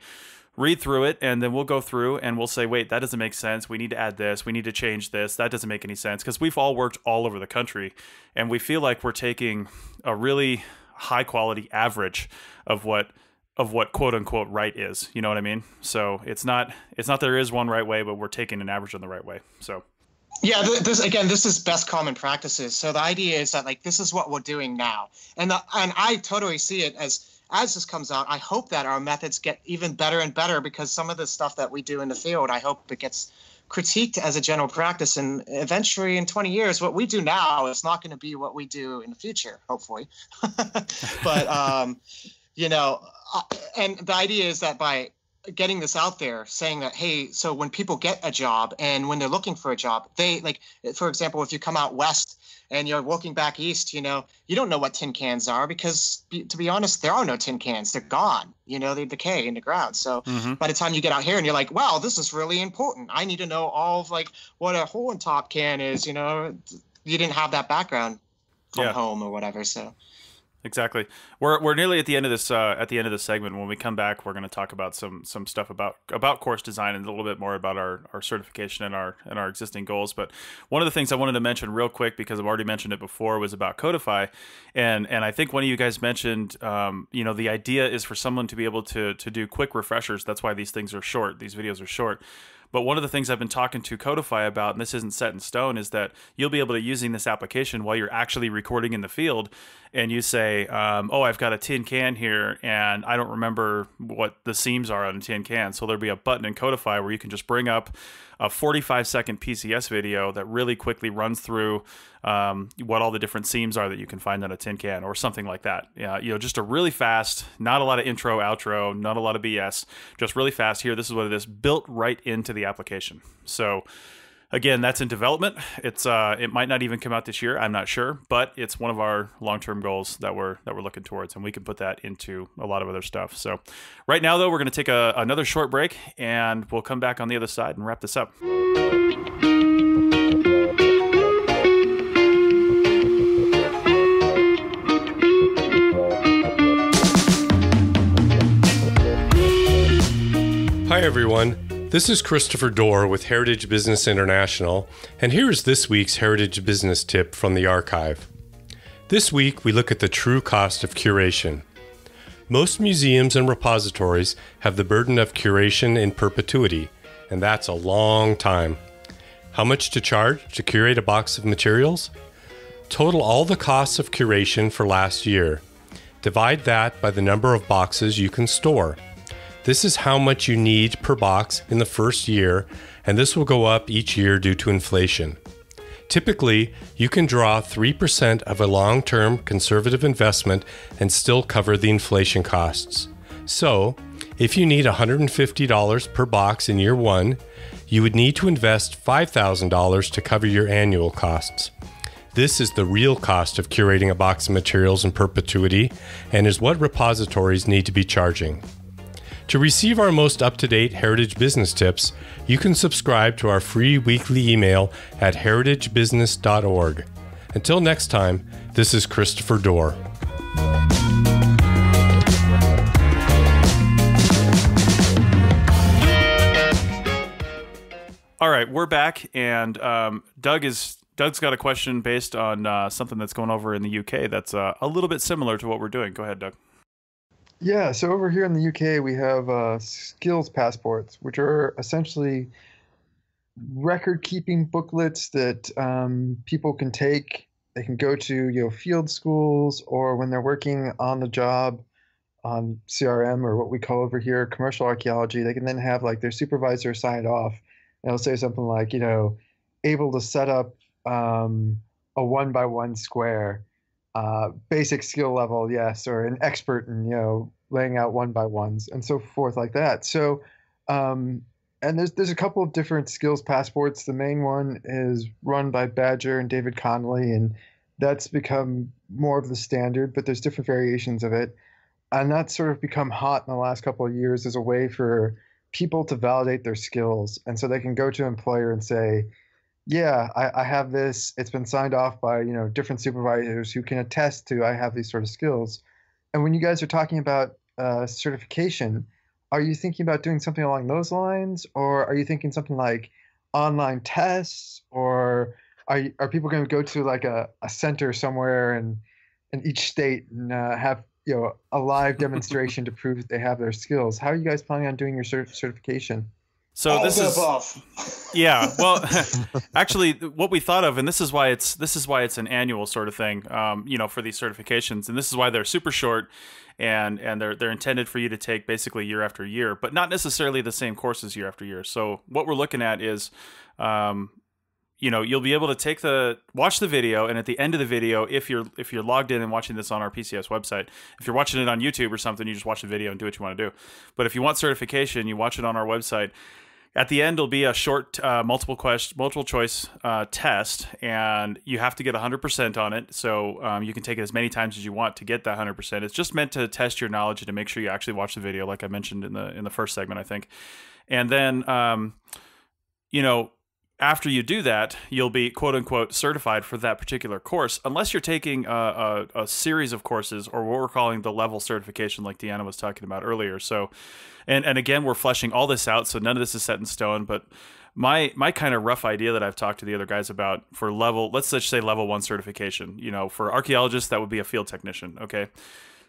read through it. And then we'll go through and we'll say, wait, that doesn't make sense. We need to add this. We need to change this. That doesn't make any sense. Because we've all worked all over the country. And we feel like we're taking a really high quality average of what quote unquote right is, you know what I mean? So it's not there is one right way, but we're taking an average on the right way. So yeah, this is best common practices. So the idea is that like this is what we're doing now, and I totally see it as this comes out. I hope that our methods get even better and better because some of the stuff that we do in the field, I hope it gets critiqued as a general practice, and eventually in 20 years what we do now is not going to be what we do in the future, hopefully. But and the idea is that by getting this out there, saying that, hey, so when people get a job and when they're looking for a job, they like, for example, if you come out west and you're walking back east, you don't know what tin cans are because, to be honest, there are no tin cans. They're gone. They decay in the ground. So by the time you get out here and you're like, wow, this is really important. I need to know all of like what a hole in top can is. You didn't have that background from home or whatever. So. Exactly. We're nearly at the end of this segment. When we come back, we're going to talk about some stuff about course design and a little bit more about our certification and our existing goals. But one of the things I wanted to mention real quick, because I've already mentioned it before, was about Codify, and I think one of you guys mentioned the idea is for someone to be able to do quick refreshers. That's why these things are short. These videos are short. But one of the things I've been talking to Codify about, and this isn't set in stone, is that you'll be able to using this application while you're actually recording in the field, and you say, I've got a tin can here, and I don't remember what the seams are on a tin can. So there'll be a button in Codify where you can just bring up a 45-second PCS video that really quickly runs through what all the different seams are that you can find on a tin can or something like that. Yeah, just a really fast, not a lot of intro, outro, not a lot of BS, just really fast. Here, this is what it is, built right into the application. So again, that's in development. It might not even come out this year. I'm not sure, but it's one of our long-term goals that we're looking towards, and we can put that into a lot of other stuff. So right now, though, we're going to take another short break, and we'll come back on the other side and wrap this up. everyone. This is Christopher Dorr with Heritage Business International, and here is this week's Heritage Business Tip from the archive. This week, we look at the true cost of curation. Most museums and repositories have the burden of curation in perpetuity, and that's a long time. How much to charge to curate a box of materials? Total all the costs of curation for last year. Divide that by the number of boxes you can store. This is how much you need per box in the first year, and this will go up each year due to inflation. Typically, you can draw 3% of a long-term conservative investment and still cover the inflation costs. So, if you need $150 per box in year 1, you would need to invest $5,000 to cover your annual costs. This is the real cost of curating a box of materials in perpetuity and is what repositories need to be charging. To receive our most up-to-date Heritage Business tips, you can subscribe to our free weekly email at heritagebusiness.org. Until next time, this is Christopher Dorr. All right, we're back, and Doug's got a question based on something that's going over in the UK that's a little bit similar to what we're doing. Go ahead, Doug. Yeah, so over here in the UK, we have skills passports, which are essentially record-keeping booklets that people can take. They can go to, field schools, or when they're working on the job on CRM, or what we call over here commercial archaeology, they can then have like their supervisor sign it off, and it'll say something like, able to set up a 1x1 square. Basic skill level, yes, or an expert in, laying out 1x1s and so forth like that. So, and there's a couple of different skills passports. The main one is run by Badger and David Connolly, and that's become more of the standard, but there's different variations of it. And that's sort of become hot in the last couple of years as a way for people to validate their skills. And so they can go to an employer and say, yeah, I have this. It's been signed off by, different supervisors who can attest to I have these sort of skills. And when you guys are talking about certification, are you thinking about doing something along those lines, or are you thinking something like online tests, or are people going to go to like a center somewhere in each state and have a live demonstration to prove that they have their skills? How are you guys planning on doing your certification? So this is yeah. Well, actually, what we thought of, and this is why it's an annual sort of thing, for these certifications, and this is why they're super short, and they're intended for you to take basically year after year, but not necessarily the same courses year after year. So what we're looking at is, you'll be able to watch the video, and at the end of the video, if you're logged in and watching this on our PCS website, if you're watching it on YouTube or something, you just watch the video and do what you want to do. But if you want certification, you watch it on our website. At the end, will be a short multiple choice test, and you have to get 100% on it. So you can take it as many times as you want to get that 100%. It's just meant to test your knowledge and to make sure you actually watch the video, like I mentioned in the first segment, I think. And then, after you do that, you'll be quote unquote certified for that particular course, unless you're taking a series of courses, or what we're calling the level certification, like Deanna was talking about earlier. So, and again, we're fleshing all this out, so none of this is set in stone. But my kind of rough idea that I've talked to the other guys about for let's just say level 1 certification. For archaeologists, that would be a field technician. Okay.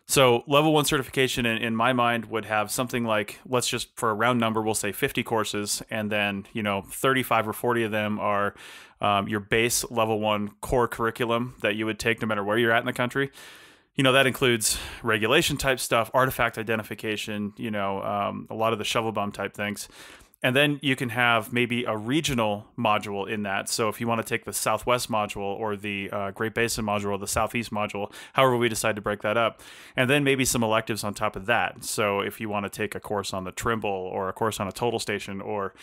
So level 1 certification in my mind would have something like, let's just, for a round number, we'll say 50 courses. And then, 35 or 40 of them are your base level 1 core curriculum that you would take no matter where you're at in the country. That includes regulation type stuff, artifact identification, a lot of the shovel bomb type things. And then you can have maybe a regional module in that. So if you want to take the Southwest module, or the Great Basin module, or the Southeast module, however we decide to break that up. And then maybe some electives on top of that. So if you want to take a course on the Trimble, or a course on a total station, or,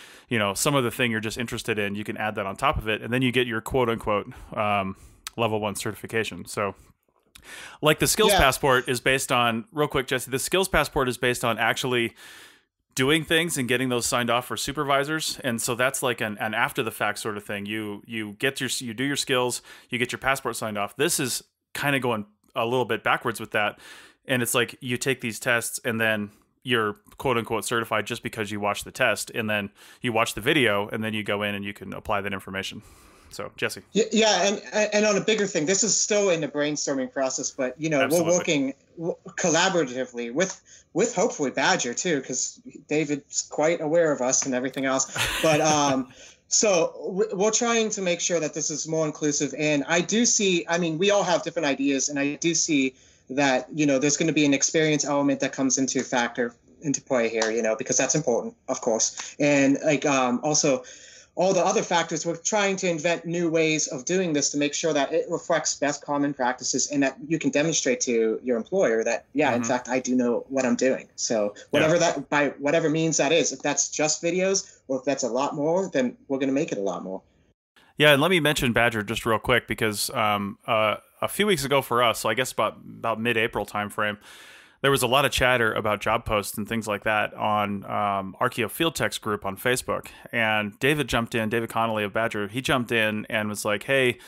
some other thing you're just interested in, you can add that on top of it. And then you get your quote unquote level 1 certification. So like the skills passport is based on, real quick, Jesse, the skills passport is based on actually doing things and getting those signed off for supervisors. And so that's like an after the fact sort of thing. You do your skills, you get your passport signed off. This is kind of going a little bit backwards with that. And it's like you take these tests, and then you're quote unquote certified just because you watch the test and then you watch the video and then you go in and you can apply that information. So, Jesse. Yeah, and on a bigger thing, this is still in the brainstorming process, but Absolutely. We're working collaboratively with hopefully Badger too, because David's quite aware of us and everything else. But so we're trying to make sure that this is more inclusive. And I do see, I mean, we all have different ideas, and I do see that there's going to be an experience element that comes into play here, because that's important, of course, and like also. All the other factors, we're trying to invent new ways of doing this to make sure that it reflects best common practices and that you can demonstrate to your employer that, in fact, I do know what I'm doing. So by whatever means that is, if that's just videos or if that's a lot more, then we're going to make it a lot more. Yeah, and let me mention Badger just real quick because a few weeks ago for us, so I guess about mid-April timeframe, there was a lot of chatter about job posts and things like that on Archeo Field Tech's group on Facebook. And David Connolly of Badger, he jumped in and was like, hey,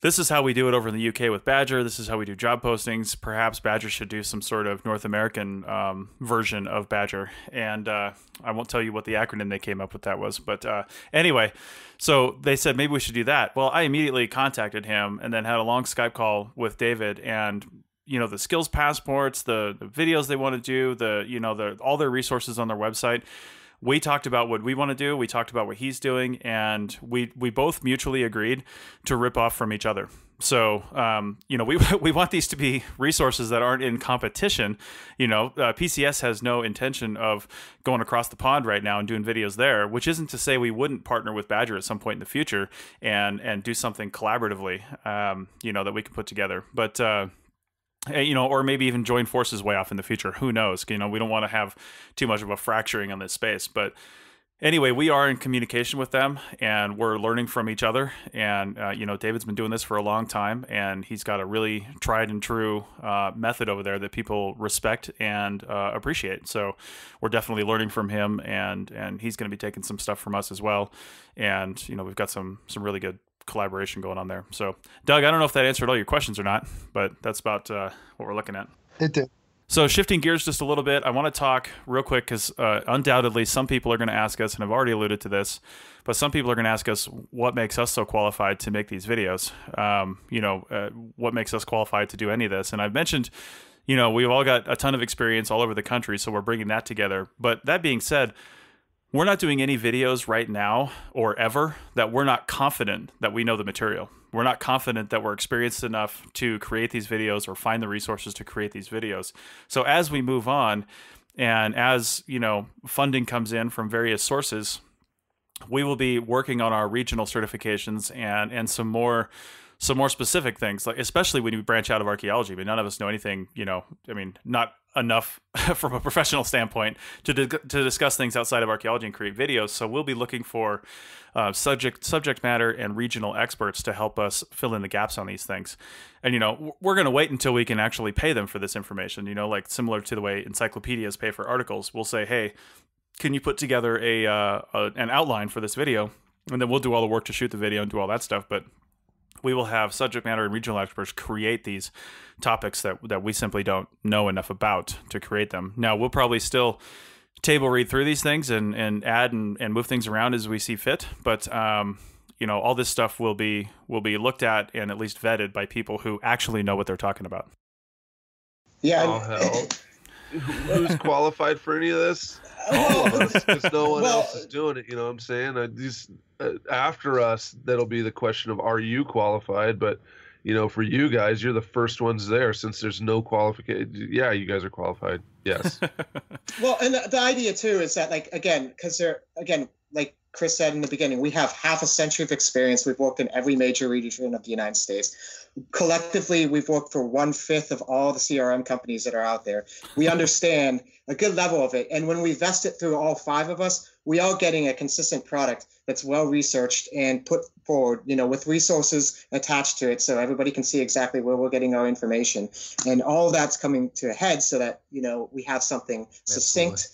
this is how we do it over in the UK with Badger. This is how we do job postings. Perhaps Badger should do some sort of North American version of Badger. And I won't tell you what the acronym they came up with that was. But anyway, so they said maybe we should do that. Well, I immediately contacted him and then had a long Skype call with David, and the skills passports, the videos they want to do, all their resources on their website. We talked about what we want to do. We talked about what he's doing, and we both mutually agreed to rip off from each other. So, we want these to be resources that aren't in competition. PCS has no intention of going across the pond right now and doing videos there, which isn't to say we wouldn't partner with Badger at some point in the future and do something collaboratively, that we can put together. But, or maybe even join forces way off in the future. Who knows? We don't want to have too much of a fracturing on this space. But anyway, we are in communication with them, and we're learning from each other. And, David's been doing this for a long time, and he's got a really tried and true method over there that people respect and appreciate. So we're definitely learning from him, and he's going to be taking some stuff from us as well. And, we've got some really good collaboration going on there. So, Doug, I don't know if that answered all your questions or not, but that's about what we're looking at. It did. So shifting gears just a little bit, I want to talk real quick because undoubtedly some people are going to ask us, and I've already alluded to this, but some people are going to ask us what makes us so qualified to make these videos. What makes us qualified to do any of this? And I've mentioned, we've all got a ton of experience all over the country, so we're bringing that together. But that being said, we're not doing any videos right now or ever that we're not confident that we know the material. We're not confident that we're experienced enough to create these videos or find the resources to create these videos. So as we move on and as, funding comes in from various sources, we will be working on our regional certifications and some more specific things, like especially when you branch out of archaeology. I mean, none of us know anything, not enough from a professional standpoint to discuss things outside of archaeology and create videos. So we'll be looking for subject matter and regional experts to help us fill in the gaps on these things. And, we're going to wait until we can actually pay them for this information, like similar to the way encyclopedias pay for articles. We'll say, hey, can you put together an outline for this video? And then we'll do all the work to shoot the video and do all that stuff. But we will have subject matter and regional experts create these topics that we simply don't know enough about to create them. Now, we'll probably still table read through these things and add and move things around as we see fit. But, all this stuff will be looked at and at least vetted by people who actually know what they're talking about. Yeah. Oh, hell. Who's qualified for any of this? All of us, because no one else is doing it. You know what I'm saying? After us, that'll be the question of, are you qualified? But, for you guys, you're the first ones there since there's no qualification. Yeah, you guys are qualified. Yes. Well, and the idea, too, is that, like Chris said in the beginning, we have half a century of experience. We've worked in every major region of the United States. Collectively, we've worked for 1/5 of all the CRM companies that are out there. We understand a good level of it. And when we vest it through all 5 of us, we are getting a consistent product that's well researched and put forward, with resources attached to it so everybody can see exactly where we're getting our information. And all that's coming to a head so that, we have something succinct,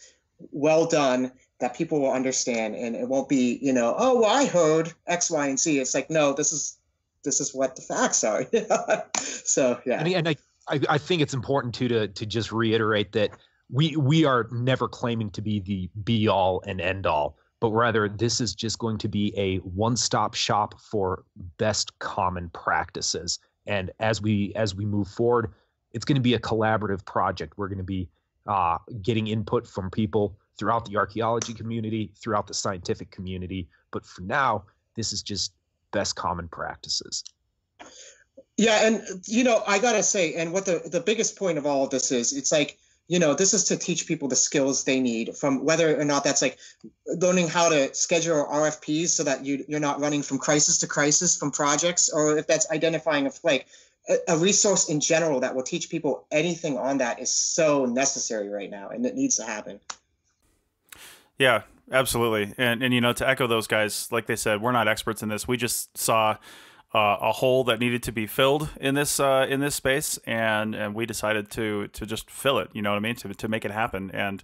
well done, that people will understand. And it won't be, oh, well, I heard X, Y, and Z. It's like, no, this is what the facts are. So, yeah. And I think it's important too to just reiterate that we are never claiming to be the be all and end all, but rather this is just going to be a one-stop shop for best common practices. And as we move forward, it's going to be a collaborative project. We're going to be getting input from people throughout the archaeology community, throughout the scientific community. But for now, this is just best common practices. Yeah, and I gotta say, and what the biggest point of all of this is, it's like, this is to teach people the skills they need, from whether or not that's like learning how to schedule RFPs so that you're not running from crisis to crisis from projects, or if that's identifying a resource in general that will teach people anything on that is so necessary right now, and it needs to happen. Yeah, absolutely. And to echo those guys, like they said, we're not experts in this. We just saw a hole that needed to be filled in this space, and we decided to just fill it. You know what I mean? To make it happen. And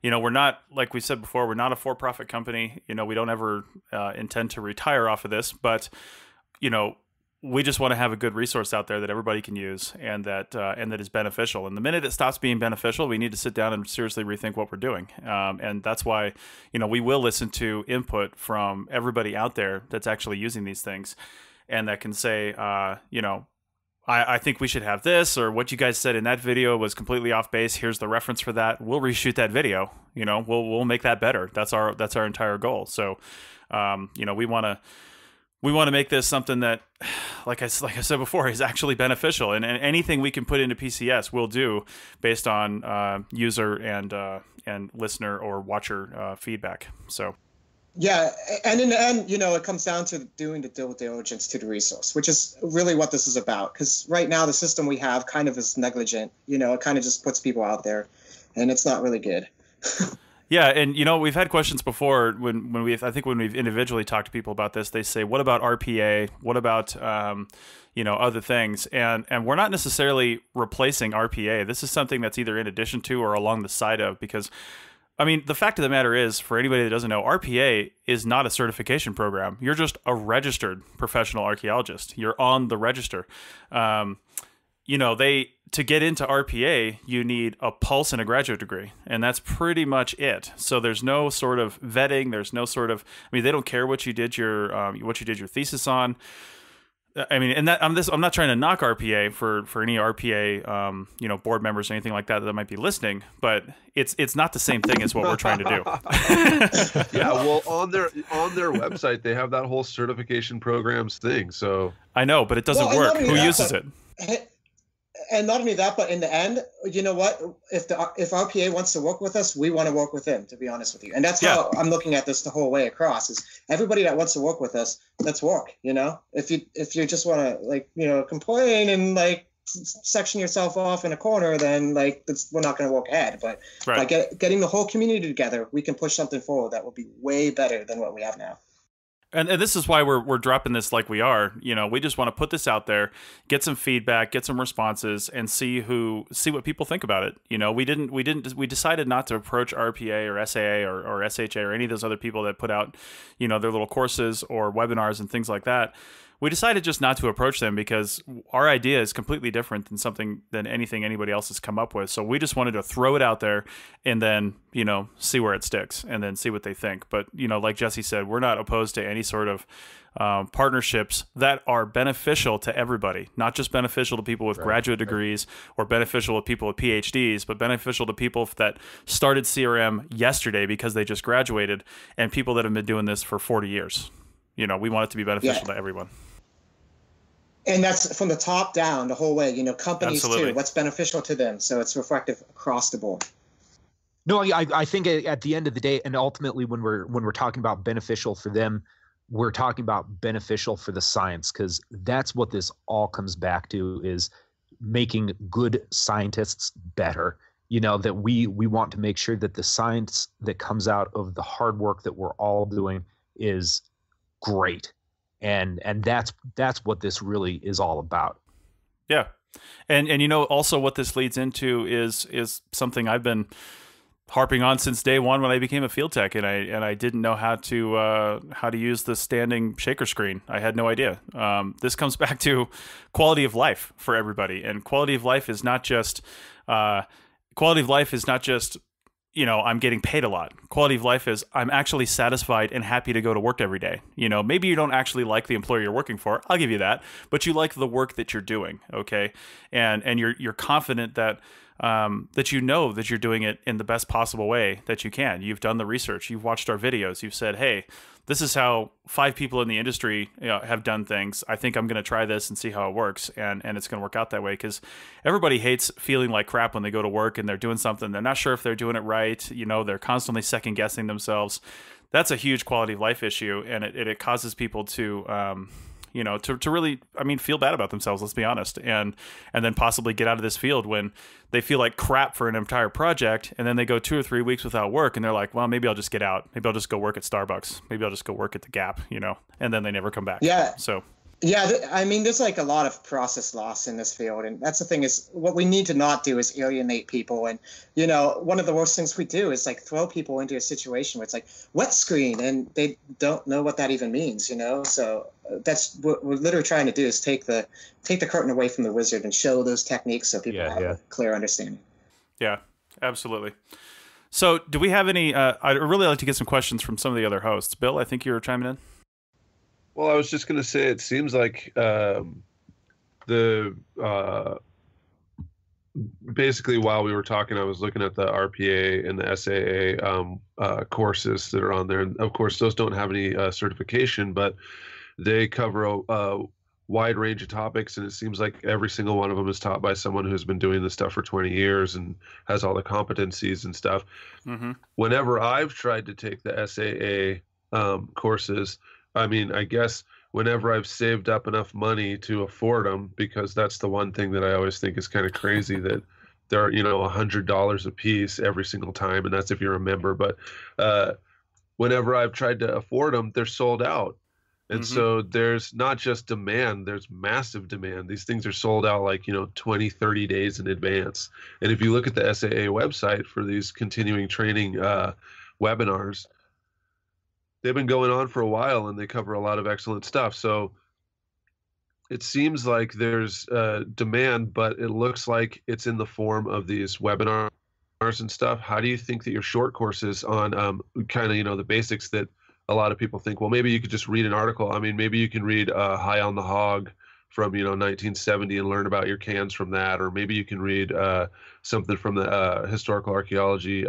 we're not, like we said before, we're not a for-profit company. We don't ever intend to retire off of this, but we just want to have a good resource out there that everybody can use, and that is beneficial. And the minute it stops being beneficial, we need to sit down and seriously rethink what we're doing. And that's why, we will listen to input from everybody out there that's actually using these things, and that can say, I think we should have this, or what you guys said in that video was completely off base. Here's the reference for that. We'll reshoot that video. We'll make that better. That's our entire goal. So, we want to make this something that, like I said before, is actually beneficial, and anything we can put into PCS we'll do based on user and listener or watcher feedback. So. Yeah, and in the end, it comes down to doing the due diligence to the resource, which is really what this is about. Because right now, the system we have kind of is negligent. It kind of just puts people out there, and it's not really good. Yeah, and we've had questions before when we've individually talked to people about this. They say, "What about RPA? What about other things?" And we're not necessarily replacing RPA. This is something that's either in addition to or along the side of, because the fact of the matter is, for anybody that doesn't know, RPA is not a certification program. You're just a registered professional archaeologist. You're on the register. To get into RPA, you need a pulse and a graduate degree, and that's pretty much it. So there's no sort of vetting. There's no sort of, they don't care what you did your thesis on. And that I'm not trying to knock RPA for any RPA board members or anything like that might be listening, but it's not the same thing as what we're trying to do. Yeah, well, on their website they have that whole certification programs thing. So I know, but it doesn't work. Who uses it? And not only that, but in the end, you know what? If RPA wants to work with us, we want to work with them, to be honest with you. And that's how I'm looking at this the whole way across, is everybody that wants to work with us, let's work, If you just want to, complain and, section yourself off in a corner, then, we're not going to work ahead. But by getting the whole community together, we can push something forward that will be way better than what we have now. And this is why we're dropping this like we are. We just want to put this out there, get some feedback, get some responses, and see what people think about it. We decided not to approach RPA or SAA or SHA or any of those other people that put out, their little courses or webinars and things like that. We decided just not to approach them because our idea is completely different than anything anybody else has come up with. So we just wanted to throw it out there and then, see where it sticks and then see what they think. But, like Jesse said, we're not opposed to any sort of partnerships that are beneficial to everybody, not just beneficial to people with graduate degrees or beneficial to people with PhDs, but beneficial to people that started CRM yesterday because they just graduated, and people that have been doing this for 40 years. We want it to be beneficial to everyone. And that's from the top down the whole way, companies Absolutely. too, what's beneficial to them. So it's reflective across the board. No, I think at the end of the day, and ultimately when we're talking about beneficial for them, we're talking about beneficial for the science, because that's what this all comes back to, is making good scientists better. That we want to make sure that the science that comes out of the hard work that we're all doing is great. And that's what this really is all about. Yeah. And also what this leads into is something I've been harping on since day one when I became a field tech, and I didn't know how to use the standing shaker screen. I had no idea. This comes back to quality of life for everybody, and quality of life is not just quality of life is not just, I'm getting paid a lot. Quality of life is I'm actually satisfied and happy to go to work every day. Maybe you don't actually like the employer you're working for. I'll give you that. But you like the work that you're doing, okay? And you're confident that that that you're doing it in the best possible way that you can. You've done the research. You've watched our videos. You've said, hey, this is how 5 people in the industry have done things. I think I'm going to try this and see how it works. And it's going to work out that way, because everybody hates feeling like crap when they go to work and they're doing something. They're not sure if they're doing it right. They're constantly second guessing themselves. That's a huge quality of life issue. And it causes people to, to really, feel bad about themselves, let's be honest. And then possibly get out of this field when they feel like crap for an entire project. And then they go 2 or 3 weeks without work. And they're like, well, maybe I'll just get out. Maybe I'll just go work at Starbucks. Maybe I'll just go work at the Gap, and then they never come back. Yeah. So. Yeah, there's like a lot of process loss in this field, and that's the thing is what we need to not do is alienate people. And one of the worst things we do is like throw people into a situation where it's like wet screen, and they don't know what that even means. So that's what we're literally trying to do is take the curtain away from the wizard and show those techniques so people have a clear understanding. Yeah, absolutely. So, do we have any? I'd really like to get some questions from some of the other hosts. Bill, I think you were chiming in. Well, I was just going to say, it seems like basically while we were talking, I was looking at the RPA and the SAA courses that are on there. And of course, those don't have any certification, but they cover a wide range of topics. And it seems like every single one of them is taught by someone who's been doing this stuff for 20 years and has all the competencies and stuff. Mm-hmm. Whenever I've tried to take the SAA courses, I guess whenever I've saved up enough money to afford them, because that's the one thing that I always think is kind of crazy that they're, $100 a piece every single time. And that's if you're a member. But whenever I've tried to afford them, they're sold out. And so there's not just demand, there's massive demand. These things are sold out like, 20, 30 days in advance. And if you look at the SAA website for these continuing training webinars, they've been going on for a while and they cover a lot of excellent stuff. So it seems like there's demand, but it looks like it's in the form of these webinars and stuff. How do you think that your short courses on kind of, the basics that a lot of people think, well, maybe you could just read an article. Maybe you can read High on the Hog from, 1970 and learn about your cans from that. Or maybe you can read something from the historical archaeology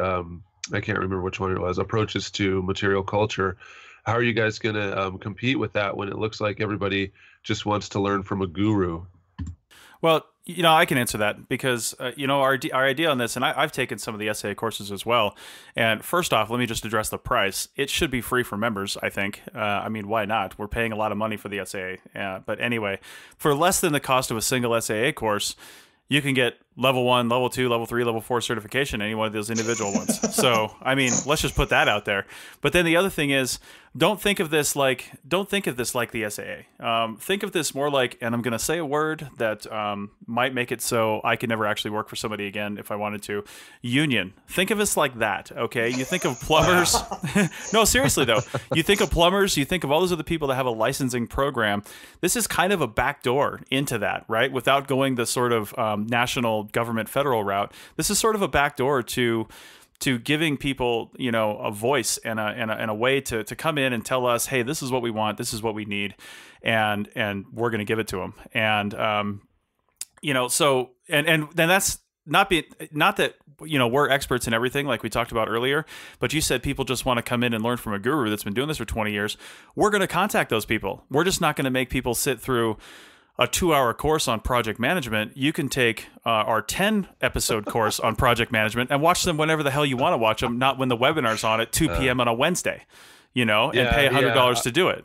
I can't remember which one it was, approaches to material culture. How are you guys going to compete with that when it looks like everybody just wants to learn from a guru? Well, I can answer that because, our idea on this, and I've taken some of the SAA courses as well. And first off, let me just address the price. It should be free for members, I think. Why not? We're paying a lot of money for the SAA. But anyway, for less than the cost of a single SAA course, you can get level 1, level 2, level 3, level 4 certification, any one of those individual ones. So, let's just put that out there. But then the other thing is, don't think of this like the SAA. Think of this more like, and I'm going to say a word that might make it so I could never actually work for somebody again if I wanted to. Union. Think of us like that, okay? You think of plumbers. No, seriously, though. You think of plumbers. You think of all those other people that have a licensing program. This is kind of a backdoor into that, right? Without going the sort of national government federal route. This is sort of a backdoor to giving people, a voice and a way to come in and tell us, hey, this is what we want, this is what we need, and we're going to give it to them. And so and then that's not that we're experts in everything like we talked about earlier, but you said people just want to come in and learn from a guru that's been doing this for 20 years. We're going to contact those people. We're just not going to make people sit through a 2-hour course on project management. You can take our 10-episode course on project management and watch them whenever the hell you want to watch them, not when the webinar's on at 2 p.m. on a Wednesday, and pay $100 to do it.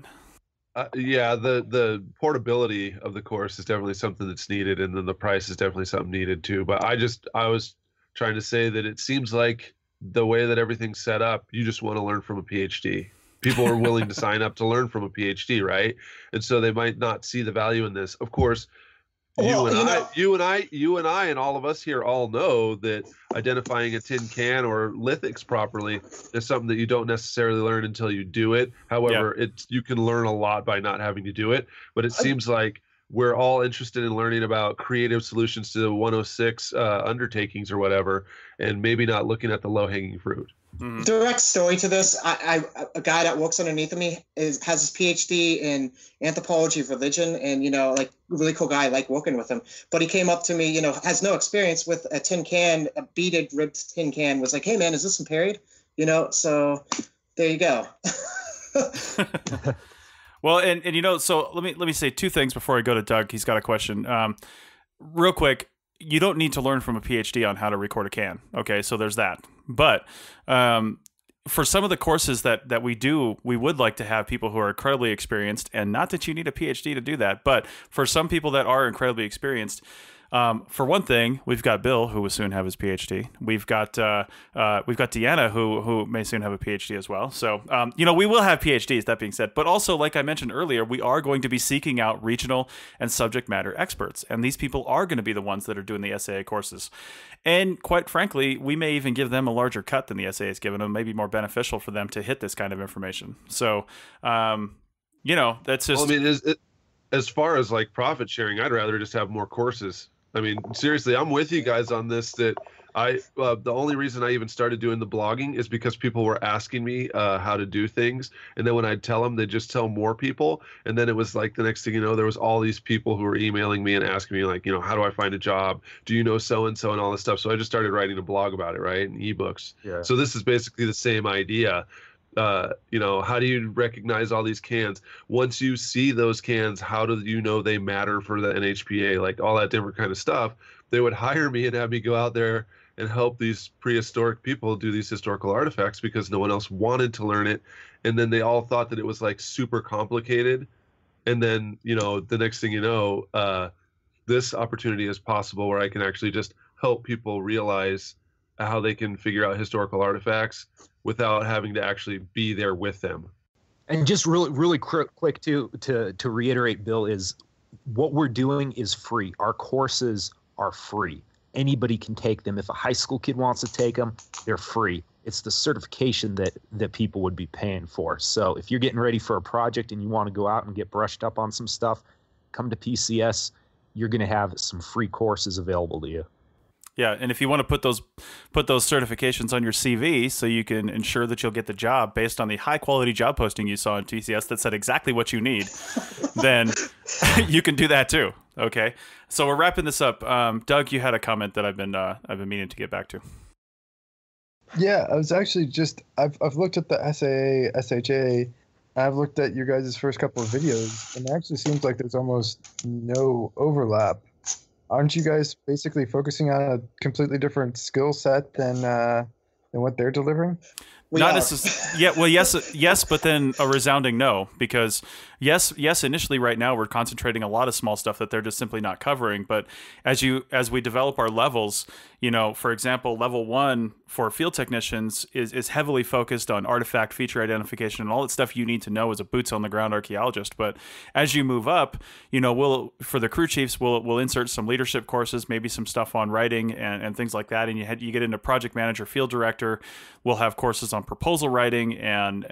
The portability of the course is definitely something that's needed, and then the price is definitely something needed too. But I was trying to say that it seems like the way that everything's set up, you just want to learn from a PhD. People are willing to sign up to learn from a PhD, right? And so they might not see the value in this. Of course, you and I and all of us here all know that identifying a tin can or lithics properly is something that you don't necessarily learn until you do it. However, you can learn a lot by not having to do it. But it seems like we're all interested in learning about creative solutions to 106 undertakings or whatever, and maybe not looking at the low-hanging fruit. Mm-hmm. Direct story to this: a guy that works underneath of me has his PhD in anthropology of religion, and like really cool guy. I like working with him. But he came up to me, has no experience with a tin can, a beaded ribbed tin can. Was like, "Hey man, is this some period?" So there you go. Well, and so let me say two things before I go to Doug. He's got a question. Real quick, you don't need to learn from a PhD on how to record a can. Okay, so there's that. But for some of the courses that we do, we would like to have people who are incredibly experienced, and not that you need a PhD to do that, but for some people that are incredibly experienced, for one thing, we've got Bill, who will soon have his PhD. We've got Deanna, who may soon have a PhD as well. So, we will have PhDs, that being said. But also, like I mentioned earlier, we are going to be seeking out regional and subject matter experts. And these people are going to be the ones that are doing the SAA courses. And quite frankly, we may even give them a larger cut than the SAA has given them, maybe more beneficial for them to hit this kind of information. So, that's just... Well, I mean, as far as like profit sharing, I'd rather just have more courses. I mean, seriously, I'm with you guys on this. That the only reason I even started doing the blogging is because people were asking me how to do things, and then when I'd tell them, they'd just tell more people, and then it was like the next thing you know, there was all these people who were emailing me and asking me like, how do I find a job? Do you know so and so and all this stuff? So I just started writing a blog about it, right, and ebooks. Yeah. So this is basically the same idea. How do you recognize all these cans? Once you see those cans, how do you know they matter for the NHPA? Like all that different kind of stuff. They would hire me and have me go out there and help these prehistoric people do these historical artifacts because no one else wanted to learn it. And then they all thought that it was like super complicated. And then, the next thing you know, this opportunity is possible where I can actually just help people realize how they can figure out historical artifacts without having to actually be there with them. And just really quick to reiterate, Bill, is what we're doing is free. Our courses are free. Anybody can take them. If a high school kid wants to take them, they're free. It's the certification that people would be paying for. So if you're getting ready for a project and you want to go out and get brushed up on some stuff, come to PCS. You're going to have some free courses available to you. Yeah, and if you want to put those certifications on your CV so you can ensure that you'll get the job based on the high quality job posting you saw on TCS that said exactly what you need, then you can do that too. Okay, so we're wrapping this up. Doug, you had a comment that I've been meaning to get back to. Yeah, I was actually I've looked at the SAA, SHA. I've looked at your guys' first couple of videos, and it actually seems like there's almost no overlap. Aren't you guys basically focusing on a completely different skill set than what they're delivering? Not necessarily. Yeah. Well, yes, but then a resounding no, because yes. Initially, right now, we're concentrating a lot of small stuff that they're just simply not covering. But as we develop our levels, for example, level 1 for field technicians is heavily focused on artifact feature identification and all that stuff you need to know as a boots on the ground archaeologist. But as you move up, we'll for the crew chiefs, we'll insert some leadership courses, maybe some stuff on writing and things like that. And you get into project manager, field director. We'll have courses on proposal writing and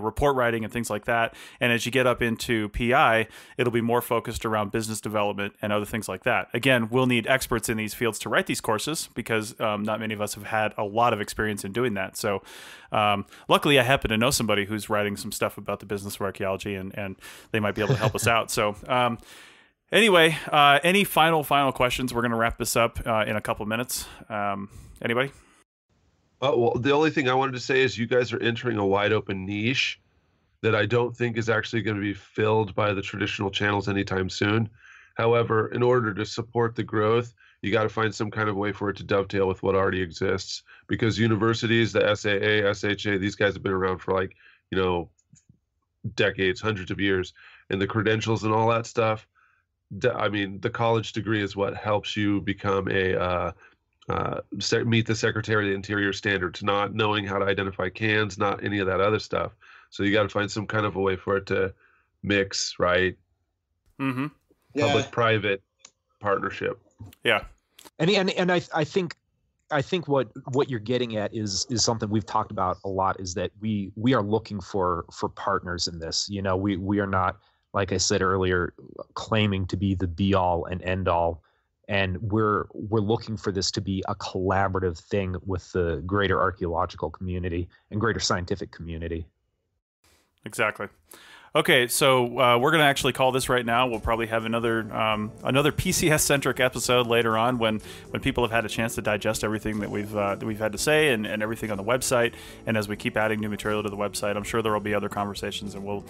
report writing and things like that. And as you get up into PI, it'll be more focused around business development and other things like that. Again, we'll need experts in these fields to write these courses because not many of us have had a lot of experience in doing that. So luckily, I happen to know somebody who's writing some stuff about the business of archaeology, and they might be able to help us out. So anyway, any final questions? We're going to wrap this up in a couple minutes. Anybody? Well, the only thing I wanted to say is you guys are entering a wide open niche that I don't think is actually going to be filled by the traditional channels anytime soon. However, in order to support the growth, you got to find some kind of way for it to dovetail with what already exists, because universities, the SAA, SHA, these guys have been around for decades, hundreds of years, and the credentials and all that stuff. I mean, the college degree is what helps you become meet the Secretary of the Interior standards, not knowing how to identify cans, not any of that other stuff. So you got to find some kind of a way for it to mix, right? Mm-hmm. Public-private partnership. Yeah. And I think what you're getting at is something we've talked about a lot, is that we are looking for partners in this. We are not like I said earlier, claiming to be the be all and end all. And we're looking for this to be a collaborative thing with the greater archaeological community and greater scientific community. Exactly. Okay, so we're going to actually call this right now. We'll probably have another PCS-centric episode later on when people have had a chance to digest everything that we've had to say and everything on the website. And as we keep adding new material to the website, I'm sure there will be other conversations, and we'll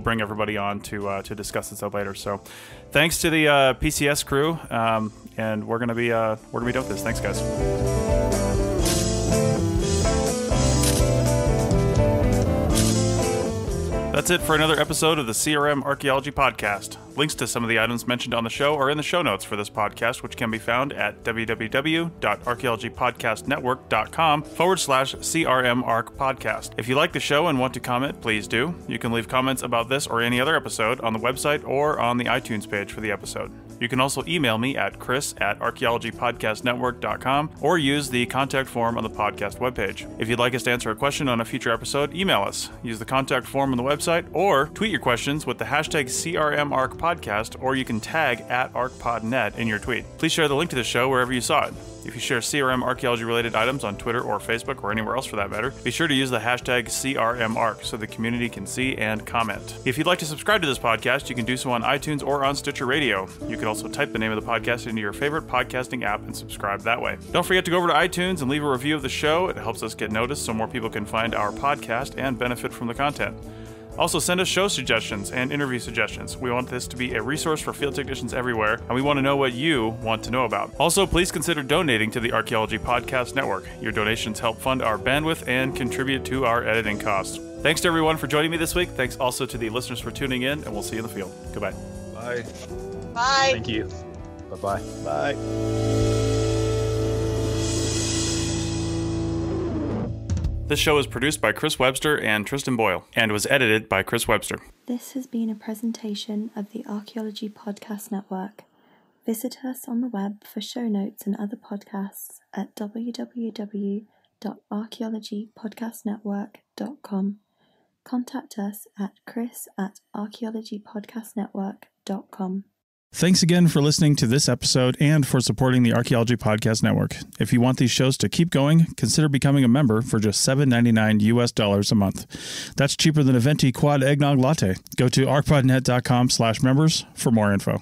bring everybody on to discuss this out later. So, thanks to the PCS crew, and we're gonna be done with this. Thanks, guys. That's it for another episode of the CRM Archaeology Podcast. Links to some of the items mentioned on the show are in the show notes for this podcast, which can be found at www.archaeologypodcastnetwork.com/CRM-ARC-podcast. If you like the show and want to comment, please do. You can leave comments about this or any other episode on the website or on the iTunes page for the episode. You can also email me at chris@archaeologypodcastnetwork.com or use the contact form on the podcast webpage. If you'd like us to answer a question on a future episode, email us. Use the contact form on the website or tweet your questions with the hashtag CRMArcPodcast, or you can tag @ArcPodNet in your tweet. Please share the link to the show wherever you saw it. If you share CRM archaeology related items on Twitter or Facebook or anywhere else for that matter, be sure to use the hashtag CRMArc so the community can see and comment. If you'd like to subscribe to this podcast, you can do so on iTunes or on Stitcher Radio. You can also type the name of the podcast into your favorite podcasting app and subscribe that way. Don't forget to go over to iTunes and leave a review of the show. It helps us get noticed so more people can find our podcast and benefit from the content. Also, send us show suggestions and interview suggestions. We want this to be a resource for field technicians everywhere, and we want to know what you want to know about. Also, please consider donating to the Archaeology Podcast Network. Your donations help fund our bandwidth and contribute to our editing costs. Thanks to everyone for joining me this week. Thanks also to the listeners for tuning in, and we'll see you in the field. Goodbye. Bye. Bye. Thank you. Bye-bye. Bye. This show is produced by Chris Webster and Tristan Boyle, and was edited by Chris Webster. This has been a presentation of the Archaeology Podcast Network. Visit us on the web for show notes and other podcasts at www.archaeologypodcastnetwork.com. Contact us at chris@archaeologypodcastnetwork.com. Thanks again for listening to this episode and for supporting the Archaeology Podcast Network. If you want these shows to keep going, consider becoming a member for just $7.99 US a month. That's cheaper than a venti quad eggnog latte. Go to arcpodnet.com/members for more info.